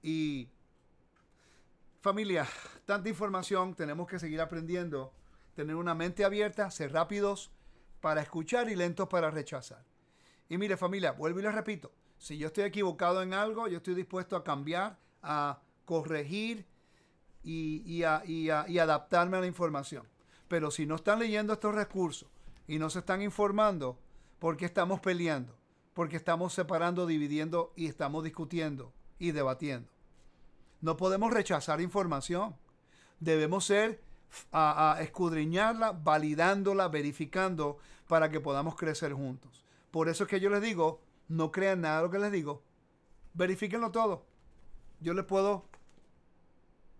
Y familia, tanta información, tenemos que seguir aprendiendo, tener una mente abierta, ser rápidos para escuchar y lentos para rechazar. Y mire familia, vuelvo y les repito, si yo estoy equivocado en algo, yo estoy dispuesto a cambiar, a corregir y adaptarme a la información. Pero si no están leyendo estos recursos y no se están informando, ¿por qué estamos peleando? Porque estamos separando, dividiendo y estamos discutiendo y debatiendo. No podemos rechazar información. Debemos ser escudriñarla, validándola, verificando para que podamos crecer juntos. Por eso es que yo les digo, no crean nada de lo que les digo. Verifíquenlo todo. Yo les puedo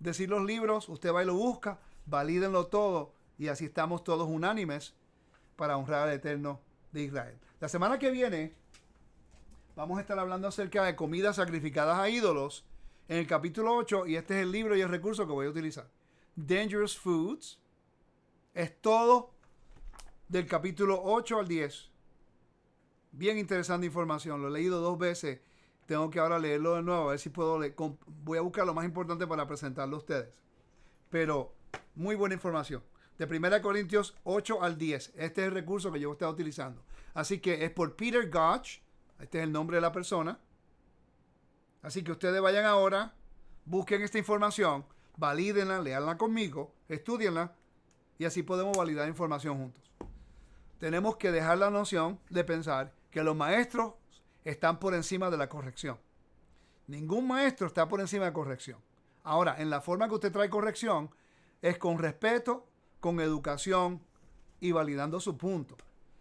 decir los libros, usted va y lo busca, valídenlo todo y así estamos todos unánimes para honrar al Eterno de Israel. La semana que viene vamos a estar hablando acerca de comidas sacrificadas a ídolos en el capítulo 8 y este es el libro y el recurso que voy a utilizar. Dangerous Foods. Es todo del capítulo 8 al 10. Bien interesante información. Lo he leído 2 veces Tengo que ahora leerlo de nuevo, a ver si puedo voy a buscar lo más importante para presentarlo a ustedes. Pero muy buena información. De 1 Corintios 8 al 10. Este es el recurso que yo he estado utilizando. Así que es por Peter Gotch. Este es el nombre de la persona. Así que ustedes vayan ahora, busquen esta información, valídenla, léanla conmigo, estudienla y así podemos validar información juntos. Tenemos que dejar la noción de pensar que los maestros están por encima de la corrección. Ningún maestro está por encima de corrección. Ahora, en la forma que usted trae corrección es con respeto, con educación y validando su punto.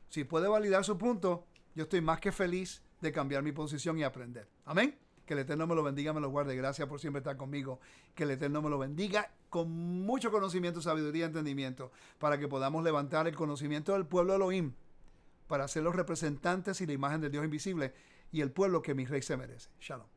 Si puede validar su punto, yo estoy más que feliz de cambiar mi posición y aprender. Amén. Que el Eterno me lo bendiga, me lo guarde. Gracias por siempre estar conmigo. Que el Eterno me lo bendiga con mucho conocimiento, sabiduría y entendimiento para que podamos levantar el conocimiento del pueblo Elohim para ser los representantes y la imagen del Dios invisible y el pueblo que mi rey se merece. Shalom.